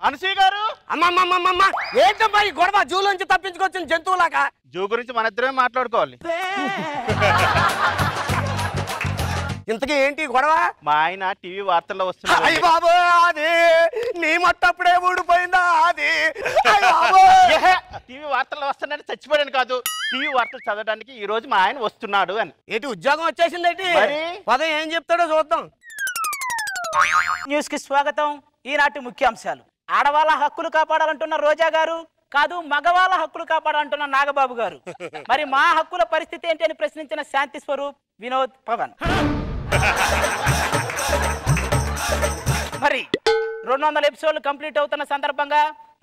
అనసూయ గారు. అమ్మమ్మమ్మమ్మ ఏంటమ్మా ఈ గొడవ? జూలోంచి తప్పించుకొచ్చిన జంతువులాగా. జూ గురించి మన ఇద్దరమే మాట్లాడుకోవాలి. ఇంతకీ ఏంటి గొడవ? మా ఆయన టీవీ వార్తల్లో వస్తున్నారు. అయ్య బాబు, అది నీ మట్టప్పుడే ఊడిపోయిందా? అది టీవీ వార్తల్లో వస్తున్నాడు, చచ్చిపోయాను కాదు. టీవీ వార్తలు చదవడానికి ఈ రోజు మా ఆయన వస్తున్నాడు అని. ఏంటి ఉద్యోగం వచ్చేసిందేంటి? పదం ఏం చెప్తాడో చూద్దాం. న్యూస్ కి స్వాగతం. ఈనాటి ముఖ్యాంశాలు. ఆడవాళ్ళ హక్కులు కాపాడాలంటున్న రోజా గారు, కాదు మగవాళ్ళ హక్కులు కాపాడాలంటున్న నాగబాబు గారు. మరి మా హక్కుల పరిస్థితి ఏంటి అని ప్రశ్నించిన శాంతి స్వరూప్, వినోద్, పవన్. మరి 200 ఎపిసోడ్లు కంప్లీట్ అవుతున్న సందర్భంగా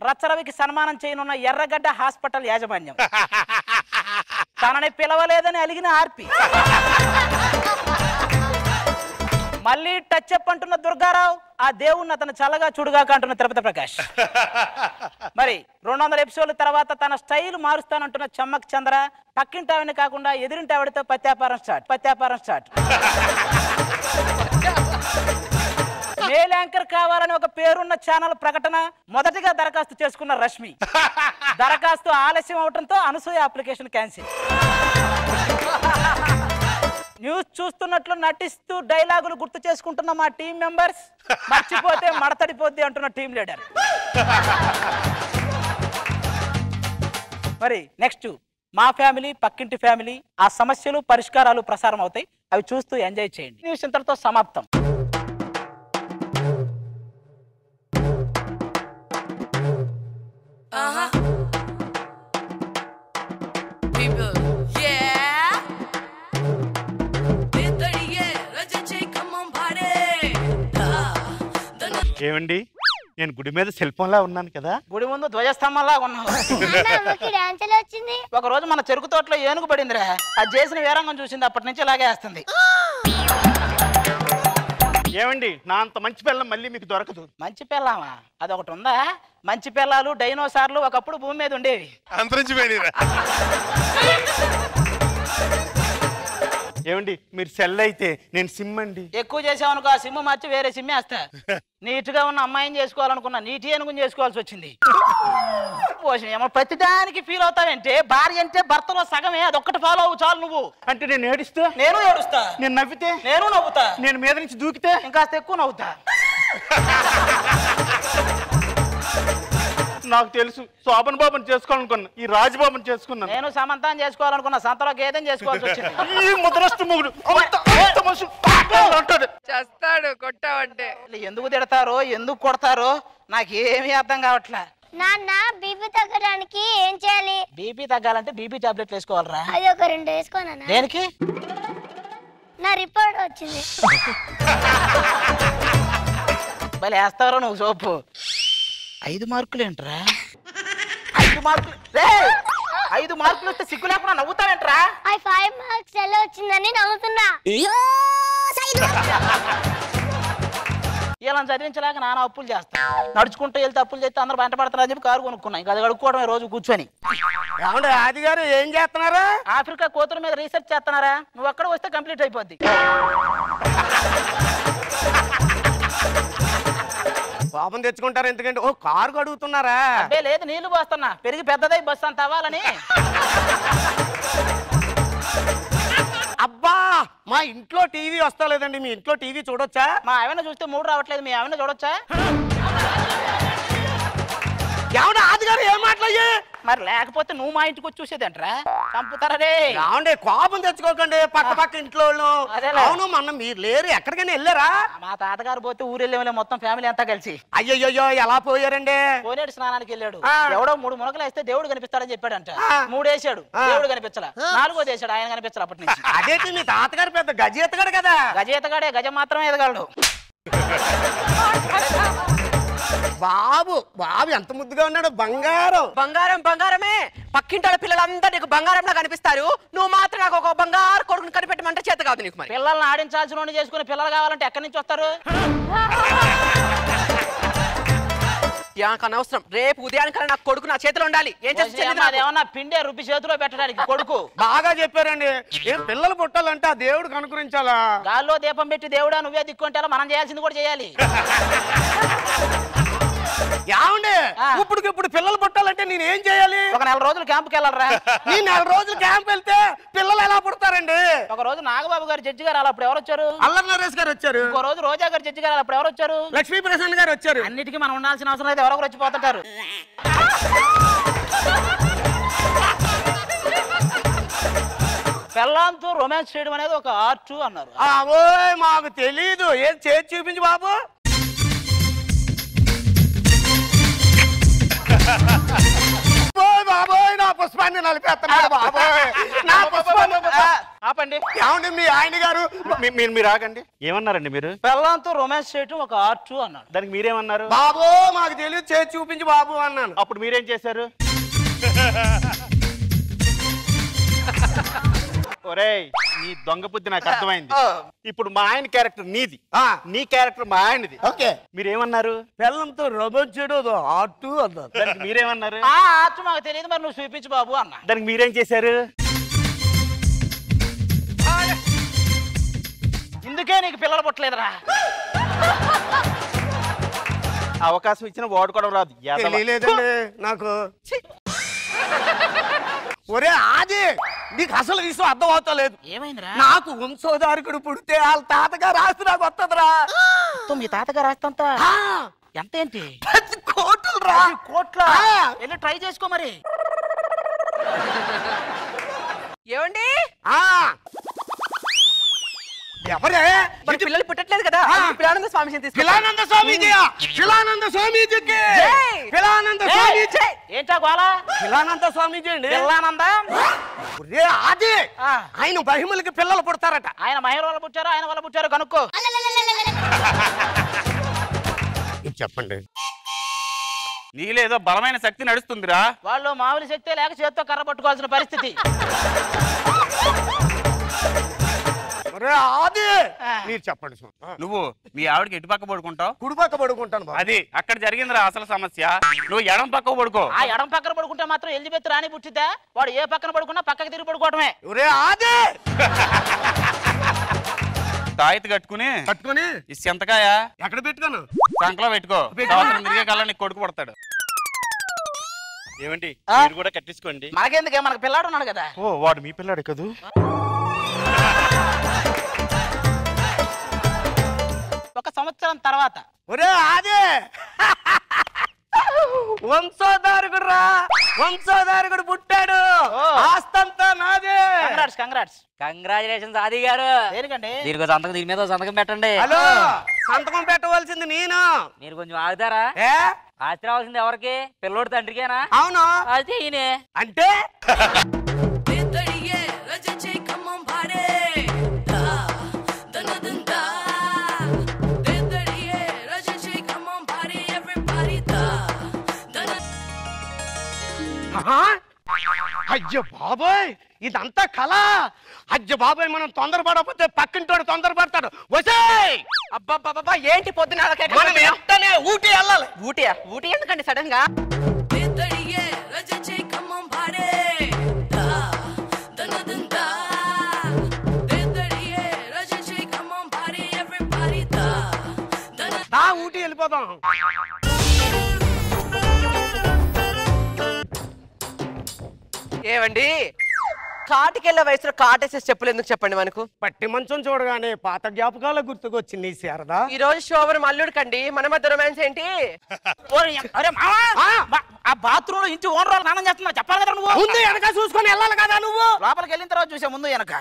రచ్చరవికి సన్మానం చేయనున్న ఎర్రగడ్డ హాస్పిటల్ యాజమాన్యం తనని పిలవలేదని అలిగిన ఆర్పి. మళ్ళీ టచ్ అప్ అంటున్న దుర్గారావు, ఆ దేవుణ్ణి అతను చల్లగా చూడుగాక అంటున్న తిరుపతి ప్రకాష్. మరి 200 ఎపిసోడ్ల తర్వాత తన స్టైల్ మారుస్తానంటున్న చమ్మక్ చంద్ర, పక్కింటావిని కాకుండా ఎదురింటావిడితో పత్యాపారం స్టార్ట్. మేల్ యాంకర్ కావాలని ఒక పేరున్న ఛానల్ ప్రకటన. మొదటిగా దరఖాస్తు చేసుకున్న రష్మి. దరఖాస్తు ఆలస్యం అవడంతో అనసూయ అప్లికేషన్ క్యాన్సిల్. న్యూస్ చూస్తున్నట్లు నటిస్తూ డైలాగులు గుర్తు చేసుకుంటున్న మా టీం మెంబర్స్, మర్చిపోతే మడతడిపోద్ది అంటున్న టీం లీడర్. మరి నెక్స్ట్ మా ఫ్యామిలీ, పక్కింటి ఫ్యామిలీ, ఆ సమస్యలు పరిష్కారాలు ప్రసారం అవుతాయి. అవి చూస్తూ ఎంజాయ్ చేయండి. న్యూస్ ఇంతటితో సమాప్తం. ఏమండి, నేను గుడి మీద శిల్పంలా ఉన్నాను కదా? గుడి ముందు ధ్వజస్తంభంలా ఉన్నావు. ఒక రోజు మన చెరుకు తోటలో ఏనుగు పడిందిరా, అది చేసిన వీరంగం చూసింది, అప్పటి నుంచి ఇలాగే వేస్తుంది. ఏమండి, నా అంత మంచి పిల్లం మళ్ళీ మీకు దొరకదు. మంచి పిల్లమా? అదొకటి ఉందా? మంచి పిల్లలు డైనోసార్లు ఒకప్పుడు భూమి మీద ఉండేవి, అంతరించిపోయినా. ఏమండి, మీరు సెల్ అయితే నేను సిమ్ అండి. ఎక్కువ చేసావనుకో ఆ సిమ్ మార్చి వేరే సిమ్ వేస్తా. నీట్ గా ఉన్న అమ్మాయిని చేసుకోవాలనుకున్నా, నీటి ఏనుగుని చేసుకోవాల్సి వచ్చింది. ఏమో ప్రతిదానికి ఫీల్ అవుతావంటే, భార్య అంటే భర్తలో సగమే, అదొక్కటి ఫాలో అవ్వు చాలు. నువ్వు అంటే నేను ఏడుస్తా, నేను ఏడుస్తా. నేను నవ్వితే నేను నవ్వుతా. నేను మీద నుంచి దూకితే ఇంకాస్త ఎక్కువ నవ్వుతా. నాకు తెలుసు, శోభన్ బాబుని చేసుకోవాలనుకున్నా, ఈ రాజబాబుని చేసుకున్నాను. నేను సమంతాన్ని చేసుకోవాలనుకున్నా, సంతలో గేదెని చేసుకోవాల్సి వచ్చింది. ఈ ముద్రస్తు మొగుడు చేస్తాడు కొట్టావంటే. ఎందుకు తిడతారో ఎందుకు కొడతారో నాకేమీ అర్థం కావట్లే. నాన్న బీపీ తగ్గడానికి ఏం చేయాలి? బీపీ తగ్గాలంటే బీపీ టాబ్లెట్లు వేసుకోవాలరా. అది ఒక 2 వేసుకోనా? దేనికి? నా రిపోర్ట్ వచ్చింది. మళ్ళీ వేస్తారో నువ్వు సోపు. 5 మార్కులు ఏంట్రా? 5 మార్కులు? 5 మార్కులు వస్తే సిగ్గు లేకుండా నవ్వుతావేంట్రా? 5 మార్క్స్ ఎలా వచ్చిందని నవ్వుతున్నా. ఇలా చదివించలేక నాన్న అప్పులు చేస్తా. నడుచుకుంటూ వెళ్తే అప్పులు చేస్తే అందరూ బయట పడతారని చెప్పి కారు కొనుక్కున్నా. ఇంకా అది కడుక్కోవడమే రోజు కూర్చొని. ఆది గారు ఏం చేస్తున్నారా? ఆఫ్రికా కోతుల మీద రీసెర్చ్ చేస్తున్నారా? నువ్వు అక్కడ వస్తే కంప్లీట్ అయిపోద్ది. పాపం తెచ్చుకుంటారు ఎందుకంటే? ఓ కారు కడుగుతున్నారా? అబ్బే లేదు, నీళ్లు పోస్తున్నా, పెరిగి పెద్దదై బస్సు అంత అవ్వాలని. అబ్బా, మా ఇంట్లో టీవీ వస్తా లేదండి, మీ ఇంట్లో టీవీ చూడొచ్చా? మా ఆవిడ చూస్తే 3 రావట్లేదు, మీ ఆవిడ చూడొచ్చా? ఏమంటే ఆది గారు ఏం మాట్లాడి? మరి లేకపోతే నువ్వు మా ఇంటికి వచ్చి చూసేదంటరా? చంపుతారా రే? ఏమంటే కోపం తెచ్చుకోకండి, పక్క పక్క ఇంట్లో. అవును, మొన్న మీరు లేరు, ఎక్కడికైనా వెళ్ళారా? మా తాతగారు పోతే ఊరెళ్ళే మొత్తం ఫ్యామిలీ అంతా కలిసి. అయ్యయ్యో, ఎలా పోయారండి? కోనేటి స్నానానికి వెళ్ళాడు. ఎవడో 3 మునకలు వేస్తే దేవుడు కనిపిస్తాడని చెప్పాడంట. 3 వేసాడు, దేవుడు కనిపించలా. 4వ వేసాడు, ఆయన కనిపించాలి. అప్పటి నుంచి అదేంటి, మీ తాతగారు పెద్ద గజ ఎత్తగాడు కదా? గజ ఎత్తగాడే, గజ మాత్రమే ఎదగలడు. బాబు బాబు ఎంత ముద్దుగా ఉన్నాడు, బంగారం. బంగారం బంగారమే. పక్కింటి పిల్లలందరూ నీకు బంగారంలా కనిపిస్తారు, నువ్వు మాత్రం నాకు ఒక బంగారు కొడుకుని కనిపెట్టమంటే చేత కాదు నీకు. మరి పిల్లల్ని ఆడించాల్సిన చేసుకుని పిల్లలు కావాలంటే ఎక్కడి నుంచి వస్తారు? అనవసరం. రేపు ఉదయానికల్లా నాకు కొడుకు నా చేతిలో ఉండాలి. ఏం చేస్తున్నా? పిండే రుబ్బి చేతిలో పెట్టడానికి కొడుకు. బాగా చెప్పారండి. ఏం పిల్లలు పుట్టాలంటే ఆ దేవుడికి అనుకరించాలా? గాల్లో దీపం పెట్టి దేవుడా నువ్వే దిక్కుంటా, మనం చేయాల్సింది కూడా చేయాలి. ఏమండి ఇప్పుడు పిల్లలు పుట్టాలంటే నేనేం చేయాలి? ఒక నెల రోజులు క్యాంప్కి వెళ్ళాలరా. నీ నెల రోజులు క్యాంప్ వెళ్తే పిల్లలు ఎలా పుడతారండి? ఒక రోజు నాగబాబు గారు జడ్జి గారు అప్పుడు ఎవరు వచ్చారు? అల్లరి నరేష్ గారు వచ్చారు. ఇంకో రోజు రోజా గారు జడ్జి గారు అప్పుడు ఎవరు వచ్చారు? లక్ష్మీ ప్రసన్న గారు వచ్చారు. అన్నిటికీ మనం ఉండాల్సిన అవసరం అయితే ఎవరొకరు వచ్చిపోతుంటారు. పెళ్ళాంతో రొమాన్స్ చేయడం అనేది ఒక ఆర్ట్ అన్నారు. ఓయ్ మాకు తెలీదు. ఏం చేసి చూపించు బాబు. బాబోయ్ నా పుష్పాన్ని నలిపేస్తున్నాడు బాబోయ్. నా పుష్పాన్ని ఆపండి. ఏమండి మీ ఆయన గారు మీరు ఆగండి. ఏమన్నారండి మీరు? పెళ్ళాంతో రొమాన్స్ చేయడం ఒక ఆర్ట్ అన్నాడు. దానికి మీరేమన్నారు? బాబో మాకు తెలియదు చేసి చూపించు బాబు అన్నాను. అప్పుడు మీరేం చేశారు? ఒరేయ్ నీ దొంగ బుద్ధి నాకు అర్థమైంది. ఇప్పుడు మా ఆయన క్యారెక్టర్ నీది, నీ క్యారెక్టర్ మా ఆయనది. ఓకే మీరేమన్నారు? పిల్లలతో రొమాన్స్ చేయడం ఆర్ట్ అన్నారు. దానికి మీరేమన్నారు? ఆ ఆర్ట్ మాకు తెలియదు, మరి నువ్వు చూపించు బాబు అన్నా. దానికి మీరేం చేశారు? ఇందుకే నీకు పిల్లలు పుట్టలేదురా. అవకాశం ఇచ్చిన వాడుకోవడం రాదు. తెలియలేదండి నాకు. ఒరే ఆది నీకు అసలు విషయం అర్థం అవుతలేదు. ఏమైందిరా? నాకు వంశోధారకుడు పుడితే వాళ్ళ తాతగారు రాసి నాకు వస్తుందిరా. మీ తాతగారు రాస్తంతా ఎంత ఏంటి? 10 కోట్లు రా. 10 కోట్ల వెళ్ళి ట్రై చేసుకో మరి. ఏమండి ఎవరే మరి పిల్లలు పుట్టట్లేదు కదా? పిలానంద స్వామి పిలానంద స్వామీజీ. పిలానంద స్వామీజీకి పిలానంద స్వామీజీ. ఏంటా గోళ? పిలానంద స్వామీజీ అండి. పిల్లానంద ఒరే ఆది ఆయన మహిమలకి పిల్లలు పుడతారట. ఆయన మహిళ వల్ల పుట్టారు, ఆయన వల్ల పుట్టారు కనుక్కో. చెప్పండి. నీలేదో బలమైన శక్తి నడుస్తుందిరా. వాళ్ళు మామూలు శక్తి లేక చేత్తో కర్ర పట్టుకోవాల్సిన పరిస్థితి. ఆది మీరు చెప్పండి. నువ్వు మీ ఆవిడకి ఎటు పక్క పడుకుంటావు? కుడి పక్క పడుకుంటాను. అది అక్కడ జరిగిందిరా అసలు సమస్య. నువ్వు ఎడం పక్క పడుకో. ఆ ఎడం పక్కన పడుకుంటే మాత్రం ఎలిజబెత్ రాణి పుట్టిద్దా? వాడు ఏ పక్కన పడుకున్నా పక్కకి తిరిగి పడుకోవటమే. ఒరే ఆది తాయితీ కట్టుకుని ఈ సెంతకాయ ఎక్కడ పెట్టుకోను? సంకలో పెట్టుకో. సంవత్సరం తిరిగే కల్లా నీకు కొడుకు పడతాడు. ఏమండి మీరు కూడా కట్టించుకోండి. మనకెందుకే, మనకు పిల్లాడు ఉన్నాడు కదా. ఓ వాడు మీ పిల్లాడు కదూ. ఒక సంవత్సరం తర్వాత ఒరే ఆది వంశోధారకుడు రా. వంశోధారకుడు పుట్టాడు. ఆస్తంతా నాదే. కంగ్రాట్స్. కంగ్రాచులేషన్స్ ఆది గారు. దేనికండి? దీనికి సంతకం, దీని మీద సంతకం పెట్టండి. హలో సంతకం పెట్టవలసింది నేను. మీరు కొంచెం ఆగుతారా? ఆస్తి రావాల్సింది ఎవరికి? పిల్లోడు తండ్రికేనా? అవును. అది ఈయనే. అంటే అయ్యో బాబోయ్ ఇదంతా కళ. అయ్యో బాబోయ్ మనం తొందరపడకపోతే పక్కింటోడు తొందరపడతాడు. వచ్చేయ్. అబ్బా ఏంటి పొద్దున మనం వెంటనే ఊటీ వెళ్ళాలి. ఊటీ ఎందుకండి సడన్ గా? ఊటీ వెళ్ళిపోదాం. ఏవండి కాటికెళ్ళే వయసులో కాటేసేసి చెప్పులు ఎందుకు చెప్పండి మనకు? పట్టి మంచం చూడగానే పాత జ్ఞాపకాల గుర్తుకొచ్చింది శారదా. ఈ రోజు శోభనం అల్లుడు కండి, మన మధ్య రొమాన్స్ ఏంటి? అరే ఆ బాత్రూమ్ లో ఇంటి ఓనర్ వాళ్ళు స్నానం చేస్తున్నా చెప్పాలి కదా నువ్వు. ముందు వెనక చూసుకొని వెళ్ళాలి కదా నువ్వు. లోపలికి వెళ్ళిన తర్వాత చూసా ముందు వెనక.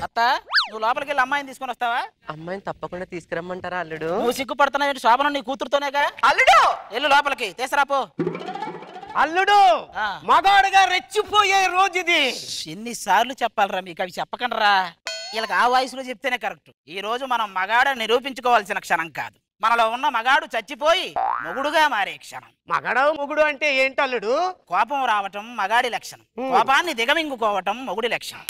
అత్త నువ్వు లోపలికి వెళ్ళి అమ్మాయిని తీసుకొని వస్తావా? అమ్మాయిని తప్పకుండా తీసుకురమ్మంటారా అల్లుడు? నువ్వు సిగ్గుపడుతున్నావు శోభనం నీ కూతురుతోనేగా. అల్లుడు వెళ్ళు లోపలికి తీసుకురాపో. అల్లుడు మగాడుగా రెచ్చిపోయే రోజు ఇది. ఎన్నిసార్లు చెప్పాలరా మీకు అవి చెప్పకండి రా. వీళ్ళకి ఆ వయసులో చెప్తేనే కరెక్ట్. ఈ రోజు మనం మగాడ నిరూపించుకోవాల్సిన క్షణం కాదు, మనలో ఉన్న మగాడు చచ్చిపోయి మొగుడుగా మారే క్షణం. మగాడు మొగుడు అంటే ఏంటి అల్లుడు? కోపం రావటం మగాడి లక్షణం, కోపాన్ని దిగమింగుకోవటం మొగుడి లక్షణం.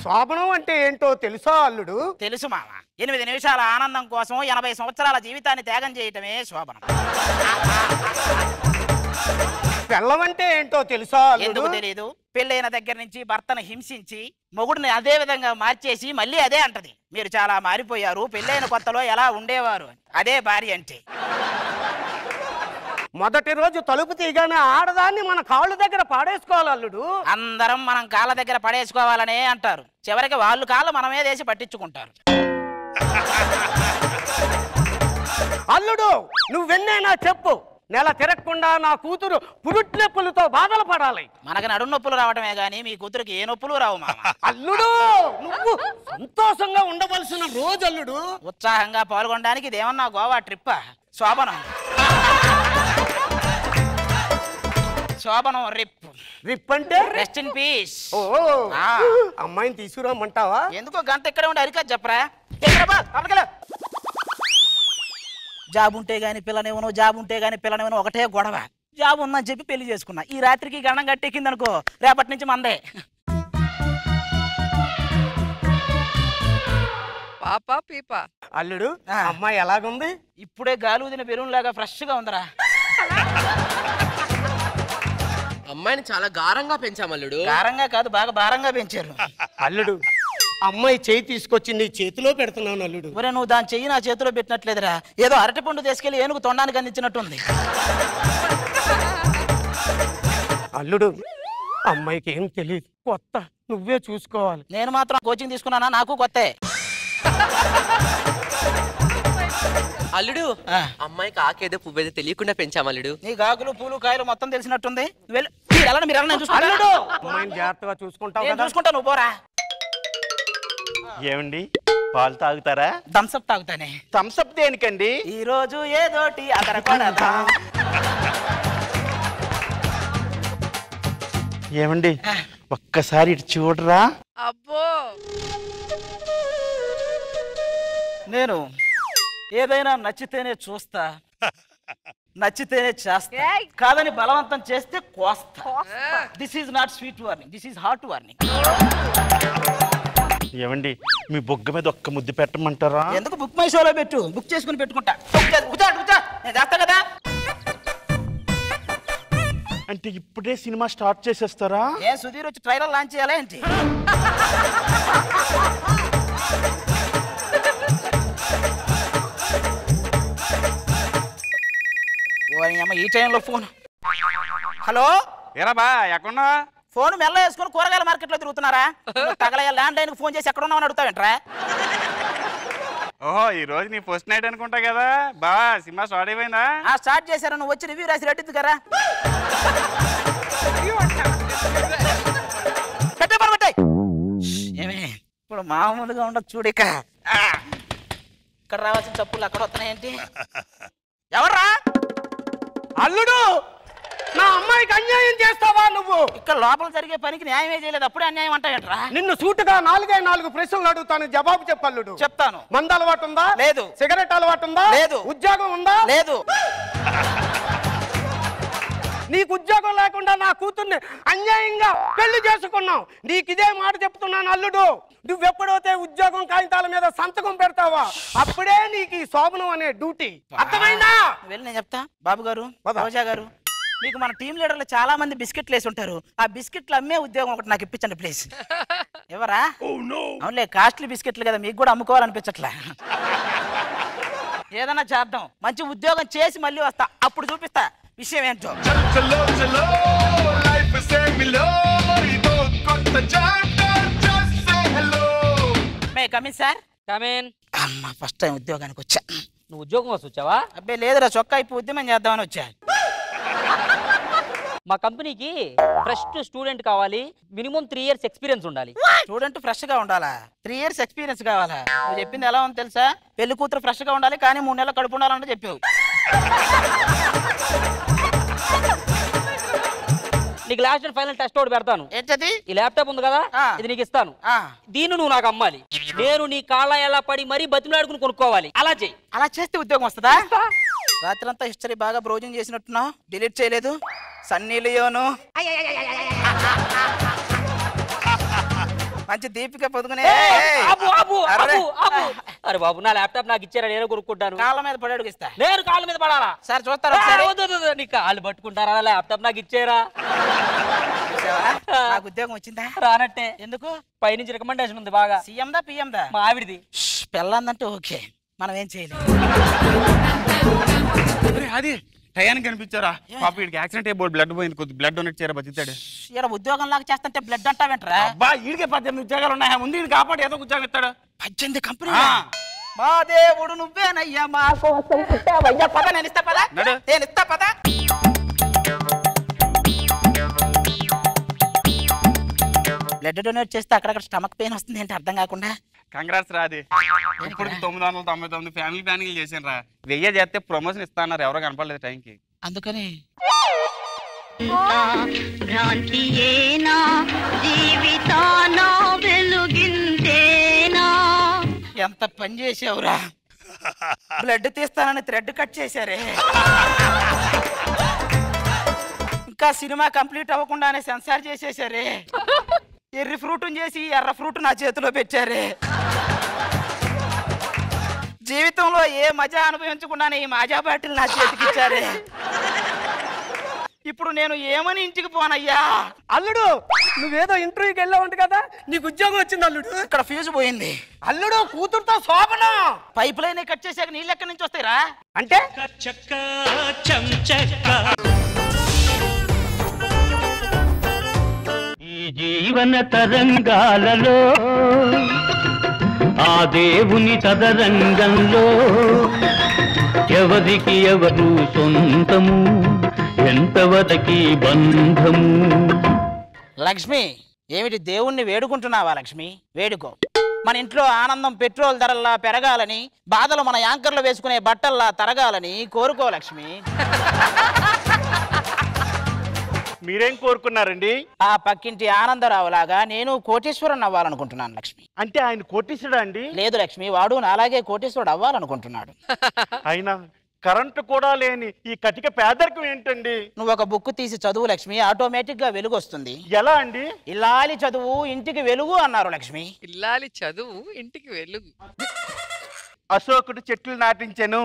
శోభనం అంటే ఏంటో తెలుసా అల్లుడు? తెలుసు మామ. 8 నిమిషాల ఆనందం కోసం 80 సంవత్సరాల జీవితాన్ని త్యాగం చేయటమే శోభనం. పెళ్ళం అంటే ఏంటో తెలుసా? ఎందుకు తెలియదు? పెళ్ళైన దగ్గర నుంచి భర్తను హింసించి మొగుడిని అదే విధంగా మార్చేసి మళ్ళీ అదే అంటది, మీరు చాలా మారిపోయారు, పెళ్ళైన కొత్తలో ఎలా ఉండేవారు. అదే భార్య అంటే. మొదటి రోజు తలుపు తీయగానే ఆడదాన్ని మన కాళ్ళ దగ్గర పాడేసుకోవాలి అల్లుడు. అందరం మనం కాళ్ళ దగ్గర పడేసుకోవాలనే అంటారు, చివరికి వాళ్ళు కాళ్ళు మనమే వేసి పట్టించుకుంటారు. అల్లుడు నువ్వెన్నైనా చెప్పు, నెల తిరగకుండా నా కూతురు పురుట్ నొప్పులతో బాధలు పడాలి. మనకి నడుము నొప్పులు రావడమే గానీ మీ కూతురికి ఏ నొప్పులు రావు మామ. అల్లుడు నువ్వు సంతోషంగా ఉండవలసిన రోజు అల్లుడు. ఉత్సాహంగా పాల్గొనడానికి ఇదేమన్నా గోవా ట్రిప్పా? శోభనం శోభనం రిప్ అంటే రెస్ట్ ఇన్ పీస్. ఓ అమ్మాయిని తీసుకురామంటావా? ఎందుకో గంట ఇక్కడే ఉండి అరికా చెప్పరా. జాబ్ ఉంటే గానీ పిల్లనేవనో, జాబ్ ఉంటే గానీ పిల్లనేవనో ఒకటే గొడవ. జాబ్ ఉందని చెప్పి పెళ్లి చేసుకున్నా, ఈ రాత్రికి గణం గట్టెక్కిందనుకో రేపటి నుంచి మందే. పాపా పీపా. అల్లుడు అమ్మాయి ఎలాగుంది? ఇప్పుడే గాలుదిన బెలూన్ లాగా ఫ్రెష్ గా ఉందరా. అమ్మాయిని చాలా గారంగా పెంచామల్లుడు. గారంగా కాదు, బాగా భారంగా పెంచారు. అల్లుడు అమ్మాయి చేయి తీసుకొచ్చి నీ చేతిలో పెడుతున్నాను అల్లుడు. ఒరే నువ్వు దాని చెయ్యి నా చేతిలో పెట్టినట్లేదురా, ఏదో అరటిపండు తీసుకెళ్లి ఏనుగు తొండానికి అందించినట్టుంది. అల్లుడు అమ్మాయికి ఏం తెలియదు, కొత్త, నువ్వే చూసుకోవాలి. నేను మాత్రం కోచింగ్ తీసుకున్నానా, నాకు కొత్తే. అల్లుడు అమ్మాయికి ఆకేదో పువ్వేదో తెలియకుండా పెంచామల్లుడు. నీ గాకులు పూలు కాయలు మొత్తం తెలిసినట్టుంది. మీరు అల్లుడు అమ్మాయిని జాగ్రత్తగా చూసుకుంటావు కదా? చూసుకుంటా, నువ్వు పోరా. ఏమండి పాలు తాగుతారా? థమ్సప్ తాగుతానే. థమ్సప్ దేనికండి? ఈ రోజు ఏదోటి అదరపడదా. ఏమండి ఒక్కసారి ఇటు చూడరా. అబ్బో నేను ఏదైనా నచ్చితేనే చూస్తా, నచ్చితేనే చేస్తా, కాదని బలవంతం చేస్తే కోస్తా. This is not sweet warning, this is hot warning. ఏమండి మీ బొగ్గ మీద ఒక్క ముద్దు పెట్టమంటారా? ఎందుకు బుక్ మై షోలో పెట్టు, బుక్ చేసుకుని పెట్టుకుంటా. నేను చేస్తా కదా. అంటే ఇప్పుడే సినిమా స్టార్ట్ చేసేస్తారా? ఏ సుధీర్ వచ్చి ట్రైలర్ లాంచ్ చేయాలా ఏంటి? ఈ టైంలో ఫోన్. హలో ఏరా బా ఎక్కడున్నా? ఫోన్ మెల్ల వేసుకుని కూరగాయల మార్కెట్ లో తిరుగుతున్నారా? తగలయ్య ల్యాండ్ లైన్ ఫోన్ చేసి ఎక్కడ ఉన్నామని అడుగుతావేంట్రా? ఓహో ఈ రోజు నీ ఫస్ట్ నైట్ అనుకుంటా కదా. బా సినిమా స్టార్ట్ అయిపోయిందా? స్టార్ట్ చేశారు, నువ్వు వచ్చి రివ్యూ రాసి రెడ్డి కదా. ఏమే ఇప్పుడు మామూలుగా ఉండదు చూడు. ఇక్కడ రావాల్సిన చప్పులు అక్కడ వస్తున్నాయేంటి? ఎవర్రా? అల్లుడు నా అమ్మాయికి అన్యాయం చేస్తావా నువ్వు? ఇక్కడ లోపల జరిగే పనికి న్యాయమే చేయలేదు, అప్పుడే అన్యాయం అంటావేంట్రా? నిన్ను సూటుగా 4 ప్రశ్నలు అడుగుతాను, జవాబు చెప్పల్లుడు. చెప్తాను. మందు అలవాటు ఉందా? లేదు. సిగరెట్ అలవాటు ఉందా? లేదు. ఉద్యోగం ఉందా? లేదు. నీకు ఉద్యోగం లేకుండా నా కూతుర్ని అన్యాయంగా పెళ్లి చేసుకున్నావు. నీకు ఇదే మాట చెప్తున్నాను అల్లుడు, నువ్వెప్పుడైతే ఉద్యోగం కాగితాల మీద సంతకం పెడతావా అప్పుడే నీకు ఈ శోభనం అనే డ్యూటీ. అర్థమైందా? వెళ్ళి నేను చెప్తా. బాబు గారు, రోజా గారు, మీకు మన టీం లీడర్లు చాలా మంది బిస్కెట్లు వేసి ఉంటారు, ఆ బిస్కెట్లు అమ్మే ఉద్యోగం ఒకటి నాకు ఇప్పించండి ప్లీజ్. ఎవరా? అవునులే, కాస్ట్లీ బిస్కెట్లు కదా, మీకు కూడా అమ్ముకోవాలనిపించట్లే. ఏదన్నా చేద్దాం, మంచి ఉద్యోగం చేసి మళ్ళీ వస్తా, అప్పుడు చూపిస్తా విషయం ఏంటో. May come in sir. కమిన్. అమ్మా ఫస్ట్ టైం ఉద్యోగానికి వచ్చా. నువ్వు ఉద్యోగం కోసం వచ్చావా? అబ్బే లేదురా, చొక్కా ఇప్పుడు ఉద్యమం చేద్దామని వచ్చా. మా కంపెనీకి ఫ్రెష్ స్టూడెంట్ కావాలి, మినిమం 3 years ఎక్స్పీరియన్స్ ఉండాలి. స్టూడెంట్ ఫ్రెష్ గా ఉండాలా? 3 years ఎక్స్పీరియన్స్ కావాలా? నువ్వు చెప్పింది ఎలా ఉంది తెలుసా? పెళ్లి కూతురు ఫ్రెష్ గా ఉండాలి కానీ 3 నెలలు కడుపు ఉండాలంటే చెప్పావు. నీకు లాస్ట్ అండ్ ఫైనల్ టెస్ట్ ఒకటి పెడతాను. ఏంటది? ఈ ల్యాప్టాప్ ఉంది కదా, ఇది నీకు ఇస్తాను. దీన్ని నువ్వు నాకు అమ్మాలి. నేను నీ కాళ్ళ ఎలా పడి మరీ బతిమలాడుకుని కొనుక్కోవాలి. అలా చెయ్యి. అలా చేస్తే ఉద్యోగం వస్తుందా? రాత్రంతా హిస్టరీ బాగా బ్రౌజింగ్ చేసినట్టున్నావు, డిలీట్ చేయలేదు. సన్నీ లియోను, మంచి దీపిక పొదుగునే. ఆపు ఆపు ఆపు అరే బాబు నా ల్యాప్టాప్ నాకు ఇచ్చారా నేను కొనుక్కుంటాను కాళ్ళ మీద పడి అడుగుస్తా నేను కాళ్ళ మీద పడాలా సార్ చూస్తారా నీ కాళ్ళు పట్టుకుంటారా ల్యాప్టాప్ నాకు ఇచ్చారా నాకు ఉద్యోగం వచ్చిందా రానట్టే ఎందుకు పైనుంచి రికమెండేషన్ ఉంది బాగా సీఎం దా పిఎం దా మా ఆవిడిది పెళ్ళందంటే ఓకే మనం ఏం చేయలేం అది టయానికి కనిపించారా పాప వీడికి యాక్సిడెంట్ అయిపోయి బ్లడ్ పోయింది కొద్ది బ్లడ్ డొనేట్ చేయరా బతితాడు ఇక్కడ ఉద్యోగం లాగా చేస్తుంటే బ్లడ్ అంటావేంట్రా అబ్బా వీడికే 18 ఉద్యోగాలు ఉన్నాయా ముందు వీడిని కాపాడు ఏదో ఉద్యోగం ఇస్తాడు 18 కంపెనీ మా దేవుడు నువ్వేనయ్యా మా కోసం పుట్టావయ్యా పద నేను ఇస్తా పద నేను ఇస్తా పద బ్లడ్ డొనేట్ చేస్తే అక్కడక్కడ స్టమక్ పెయిన్ వస్తుంది ఏంటి అర్థం కాకుండా కంగ్రాట్స్ రాది ఇప్పుడు 999 ఫ్యామిలీ ప్లానింగ్ చేసాను రా 1000 చేస్తే ప్రమోషన్ ఇస్తాన్నారు ఎవరో కనపడలేదు టైంకి అందుకని ఎంత పని చేసావురా బ్లడ్ తీస్తానని థ్రెడ్ కట్ చేశారే ఇంకా సినిమా కంప్లీట్ అవ్వకుండానే సెన్సార్ చేసేసారే ఎర్రి ఫ్రూట్ చేసి ఎర్ర ఫ్రూట్ నా చేతిలో పెట్టారే జీవితంలో ఏ మజా అనుభవించకుండానే ఈ మాజా బాటిల్ నా చేతికి ఇచ్చారే ఇప్పుడు నేను ఏమని ఇంటికి పోనయ్యా అల్లుడు నువ్వేదో ఇంటర్వ్యూకి వెళ్ళావంట కదా నీకు ఉద్యోగం వచ్చింది అల్లుడు ఇక్కడ ఫ్యూజ్ పోయింది అల్లుడు కూతురుతో శోభనం పైప్ లైన్ కట్ చేసాక నీళ్ళు ఎక్కడి నుంచి వస్తాయిరా అంటే ఈ జీవన తరంగాలలో ఆ దేవుని తదరంగంలో ఎవరికి ఎవరు సొంతము ఎంతవరకి బంధము. లక్ష్మి ఏమిటి దేవుణ్ణి వేడుకుంటున్నావా లక్ష్మి వేడుకో మన ఇంట్లో ఆనందం పెట్రోల్ ధరల్లా పెరగాలని బాధలు మన యాంకర్లు వేసుకునే బట్టల్లా తరగాలని కోరుకో లక్ష్మి మీరేం కోరుకున్నారండి ఆ పక్కింటి ఆనందరావు లాగా నేను కోటీశ్వరుని అవ్వాలనుకుంటున్నాను లక్ష్మి అంటే ఆయన కోటీశ్వరుడా అండి లేదు లక్ష్మి వాడు నాలాగే కోటీశ్వరుడు అవ్వాలనుకుంటున్నాడు అయినా కరెంటు కూడా లేని ఈ కటిక పేదరికం ఏంటండి నువ్వు ఒక బుక్ తీసి చదువు లక్ష్మి ఆటోమేటిక్ గా వెలుగు వస్తుంది ఎలా అండి ఇల్లాలి చదువు ఇంటికి వెలుగు అన్నారు లక్ష్మి ఇల్లాలి చదువు ఇంటికి వెలుగు అశోకుడు చెట్లు నాటించాను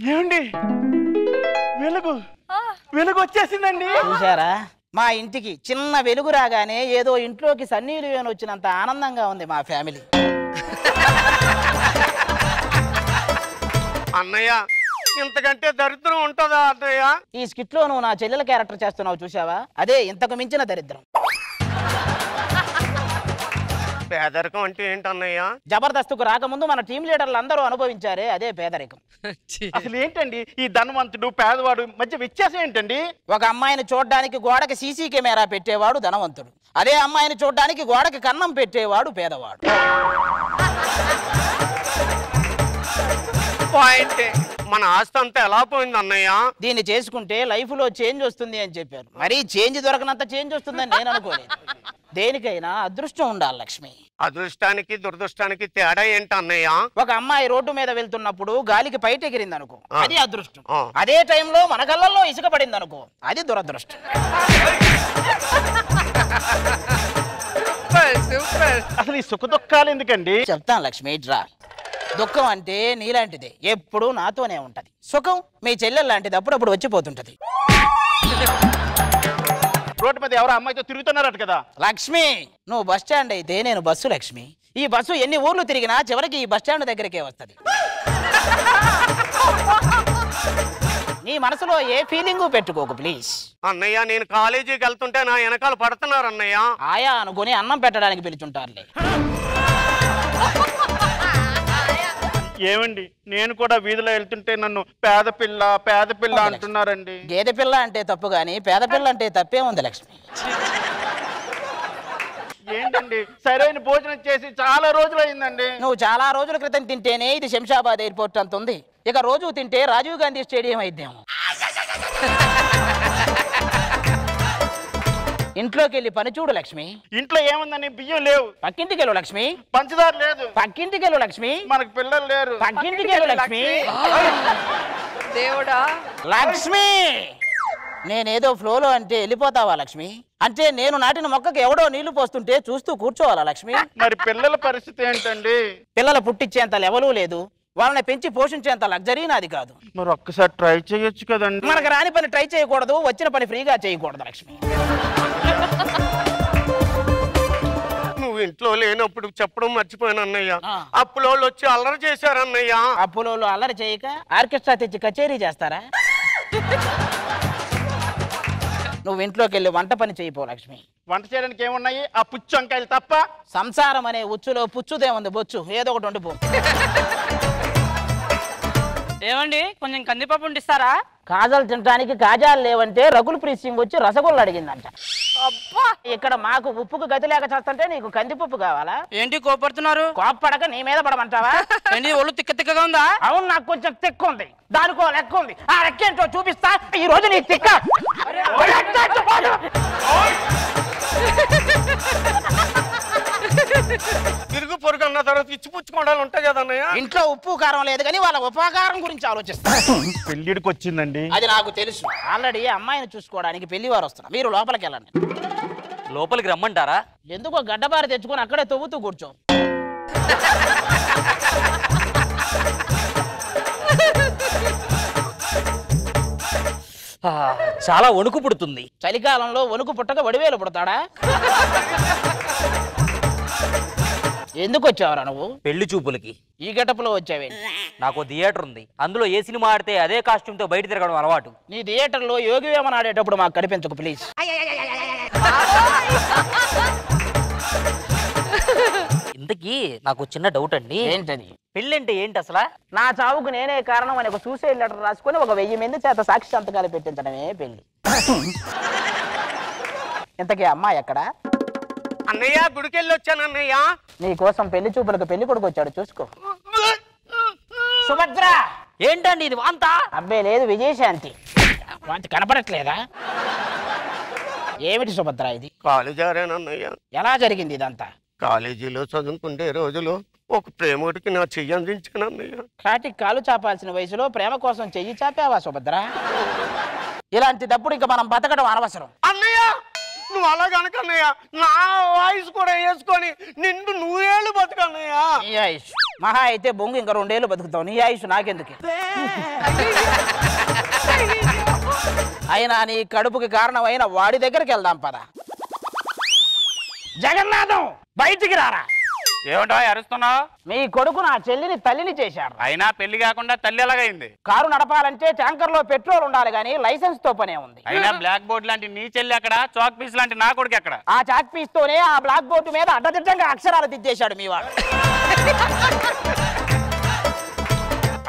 ఏమండి వెలుగు వెలుగు వచ్చేసిందండి చూసారా మా ఇంటికి చిన్న వెలుగు రాగానే ఏదో ఇంట్లోకి సన్నీలు వేణు వచ్చినంత ఆనందంగా ఉంది మా ఫ్యామిలీ అన్నయ్య ఇంతకంటే దరిద్రం ఉంటుందా అన్నయ్య ఈ స్కిట్ లో నువ్వు నా చెల్లెల క్యారెక్టర్ చేస్తున్నావు చూసావా అదే ఇంతకు మించిన దరిద్రం పేదరికం అంటే ఏంటన్నయ్య జబర్దస్త్కు రాకముందు మన టీం లీడర్లు అందరూ అనుభవించారే అదే పేదరికం అసలు ఏంటండి ఈ ధనవంతుడు పేదవాడు మధ్య వ్యత్యాసం ఏంటండి ఒక అమ్మాయిని చూడడానికి గోడకి సీసీ కెమెరా పెట్టేవాడు ధనవంతుడు అదే అమ్మాయిని చూడడానికి గోడకి కన్నం పెట్టేవాడు పేదవాడు పాయింట్ మన ఆస్తి అంతా ఎలా పోయింది అన్నయ్య దీన్ని చేసుకుంటే లైఫ్ లో చేంజ్ వస్తుంది అని చెప్పారు మరి చేంజ్ దొరకనంత చేంజ్ వస్తుందని నేను అనుకోలేదు దేనికైనా అదృష్టం ఉండాలి లక్ష్మి అదృష్టానికి దురదృష్టానికి తేడా ఏంటి అన్నయ్య ఒక అమ్మాయి రోడ్డు మీద వెళ్తున్నప్పుడు గాలికి పైట ఎగిరింది అనుకో అది అదృష్టం ఆ. అదే టైంలో మన కళ్ళల్లో ఇసుక పడింది అనుకో అది దురదృష్టం అసలు ఈ సుఖ దుఃఖాలు ఎందుకండి చెప్తాను లక్ష్మి డ్రా దుఃఖం అంటే నీలాంటిదే ఎప్పుడు నాతోనే ఉంటది సుఖం మీ చెల్లెలు లాంటిది అప్పుడప్పుడు వచ్చిపోతుంటది రోడ్డు మీద ఎవరో అమ్మాయితో తిరుగుతున్నారట కదా లక్ష్మి నువ్వు బస్ స్టాండ్ అయితే నేను బస్సు లక్ష్మి ఈ బస్సు ఎన్ని ఊర్లు తిరిగినా చివరికి ఈ బస్ స్టాండ్ దగ్గరికే వస్తుంది నీ మనసులో ఏ ఫీలింగు పెట్టుకోకు ప్లీజ్ అన్నయ్య నేను కాలేజీకి వెళ్తుంటే నా వెనకాల పడుతున్నారు అన్నయ్య ఆయా అనుకుని అన్నం పెట్టడానికి పిలుచుంటారులే ఏమండి నేను కూడా వీధిలో వెళ్తుంటే నన్ను పేద పిల్ల అంటున్నారండి గేదె పిల్ల అంటే తప్పు గాని పేద పిల్ల అంటే తప్పే ఉంది లక్ష్మి ఏంటండి సరైన భోజనం చేసి చాలా రోజులు అయిందండి నువ్వు చాలా రోజుల క్రితం తింటేనే ఇది శంషాబాద్ ఎయిర్పోర్ట్ అంత ఉంది ఇక రోజు తింటే రాజీవ్ గాంధీ స్టేడియం అయిద్దాము ఇంట్లోకి వెళ్ళి పని చూడు లక్ష్మి ఇంట్లో ఏముందని బియ్యం లేవు పక్కింటికి వెళ్ళు లక్ష్మి పంచదార లేదు పక్కింటికి వెళ్ళు లక్ష్మి మనకు పిల్లలు లేరు పక్కింటికి వెళ్ళు లక్ష్మి దేవుడా లక్ష్మి నేనేదో ఫ్లోలో అంటే వెళ్ళిపోతావా లక్ష్మి? అంటే నేను నాటిన మొక్కకి ఎవడో నీళ్లు పోస్తుంటే చూస్తూ కూర్చోవాలా లక్ష్మి? మరి పిల్లల పరిస్థితి ఏంటండి? పిల్లలు పుట్టించేంత లెవెలు లేదు, వాళ్ళని పెంచి పోషించేంత లగ్జరీ నాది కాదు. మరి ఒక్కసారి ట్రై చేయొచ్చు కదండి. మనకు రాని పని ట్రై చేయకూడదు, వచ్చిన పని ఫ్రీగా చేయకూడదు లక్ష్మి. నువ్వు ఇంట్లో లేనప్పుడు చెప్పడం మర్చిపోయాను అన్నయ్య. అప్పులోళ్ళు వచ్చి అల్లరి చేశారు అన్నయ్య. అప్పులోళ్ళు అల్లరి చేయక ఆర్కెస్ట్రా తెచ్చి కచేరీ చేస్తారా? నువ్వు ఇంట్లోకి వెళ్ళి వంట పని చేయిపో లక్ష్మి. వంట చేయడానికి ఏమున్నాయి? ఆ పుచ్చు వంకాయలు తప్ప. సంసారం అనే ఉచ్చులో పుచ్చుదేముంది, బొచ్చు ఏదో ఒకటి వండిపో. ఏమండి కొంచెం కందిపప్పు ఉండిస్తారా? కాజాలు తినడానికి కాజాలు లేవంటే రకుల్ ప్రీత్ సింగ్ వచ్చి రసగుల్లు అడిగిందంట. అబ్బా ఇక్కడ మాకు ఉప్పుకు గతి లేక చేస్తుంటే నీకు కందిపప్పు కావాలా? ఏంటి కోపడుతున్నారు? కోప్పడక నీ మీద పడమంటావా? ఏంటి ఒళ్ళు తిక్క తిక్కగా ఉందా? అవును, నాకు కొంచెం తిక్కు ఉంది, దానికో లెక్క ఉంది. ఆ లెక్క ఏంటో చూపిస్తా ఈ రోజు నీకు తిక్క. తిరుగు పొరుగు అన్న తర్వాత ఇచ్చిపుచ్చుకోవడాలు ఉంటాయి కదా అన్నయ్య. ఇంట్లో ఉప్పు కారం లేదు కానీ వాళ్ళ ఉపకారం గురించి ఆలోచిస్తా. పెళ్ళిడికి వచ్చిందండి. అది నాకు తెలుసు. ఆల్రెడీ అమ్మాయిని చూసుకోవడానికి పెళ్లివారు వస్తున్నారు. మీరు లోపలికి వెళ్ళండి. లోపలికి రమ్మంటారా? ఎందుకో గడ్డబారి తెచ్చుకొని అక్కడే తవ్వుతూ కూర్చో. చాలా వణుకు పుడుతుంది. చలికాలంలో వణుకు పుట్టక వడివేలు పుడతాడా? ఎందుకు వచ్చావరా నువ్వు? పెళ్లి చూపులకి. ఈ గెటప్లో వచ్చావే? నాకు థియేటర్ ఉంది, అందులో ఏ సినిమా ఆడితే అదే కాస్ట్యూమ్ తో బయట తిరగడం అలవాటు. నీ థియేటర్లో యోగి వేమన ఆడేటప్పుడు మాకు కనిపించకు ప్లీజ్. ఇంతకీ నాకు చిన్న డౌట్ అండి. ఏంటది? పెళ్లి అంటే ఏంటి అసలు? నా చావుకు నేనే కారణం అని ఒక సూసైడ్ లెటర్ రాసుకొని 1000 మంది చేత సాక్షి సంతకాలు పెట్టించడమే పెళ్లి. ఇంతకీ అమ్మాయి ఎక్కడా? అన్నయ్య గుడికెళ్ళి వచ్చాను అన్నయ్య. నీ కోసం పెళ్లి చూపులకు పెళ్లి కొడుకు వచ్చాడు, చూసుకో. సుభద్ర! ఏంటండి ఇది వాంత? అబ్బే లేదు, విజయశాంతి. వాంతి కనపడట్లేదా? ఏమిటి సుభద్ర ఇది? కాలేజీరేనన్నయ్య. ఎలా జరిగింది ఇదంతా? కాలేజీలో చదువుకుంటే రోజులు ఒక ప్రేమోడికి నా చెయ్యి అందించాను అన్నయ్య. కాటికి కాలు చాపాల్సిన వయసులో ప్రేమ కోసం చెయ్యి చాపావా సుభద్ర? ఇలాంటిదప్పుడు ఇంకా మనం బతకడం అనవసరం. అన్నయ్య నువ్వు అలా కనుక అన్నయ్య నా వాయిస్ కూడా వేసుకొని నిండు 100 ఏళ్ళు బతుకన్నయ్య. నీ ఆయుష్ మహా అయితే బొంగు ఇంకా 2 ఏళ్ళు బతుకుతావు. నీ ఆయుష్ నాకెందుకు? అయినా నీ కడుపుకి కారణమైన వాడి దగ్గరికి వెళ్దాం పద. జగన్నాథం బయటికి రారా. ఏమంటా అరుస్తున్నావు? మీ కొడుకు నా చెల్లిని తల్లిని చేశాడు. అయినా పెళ్లి కాకుండా తల్లి ఎలాగైంది? కారు నడపాలంటే ట్యాంకర్ లో పెట్రోల్ ఉండాలి కానీ లైసెన్స్ తో పనే ఉంది. అయినా బ్లాక్ బోర్డ్ లాంటి నీ చెల్లి అక్కడ, చాక్ పీస్ లాంటి నా కొడుకు ఎక్కడ? ఆ చాక్ పీస్ తోనే ఆ బ్లాక్ బోర్డు మీద అడ్డదిడ్డంగా అక్షరాలు దిద్దేశాడు మీ వాడు.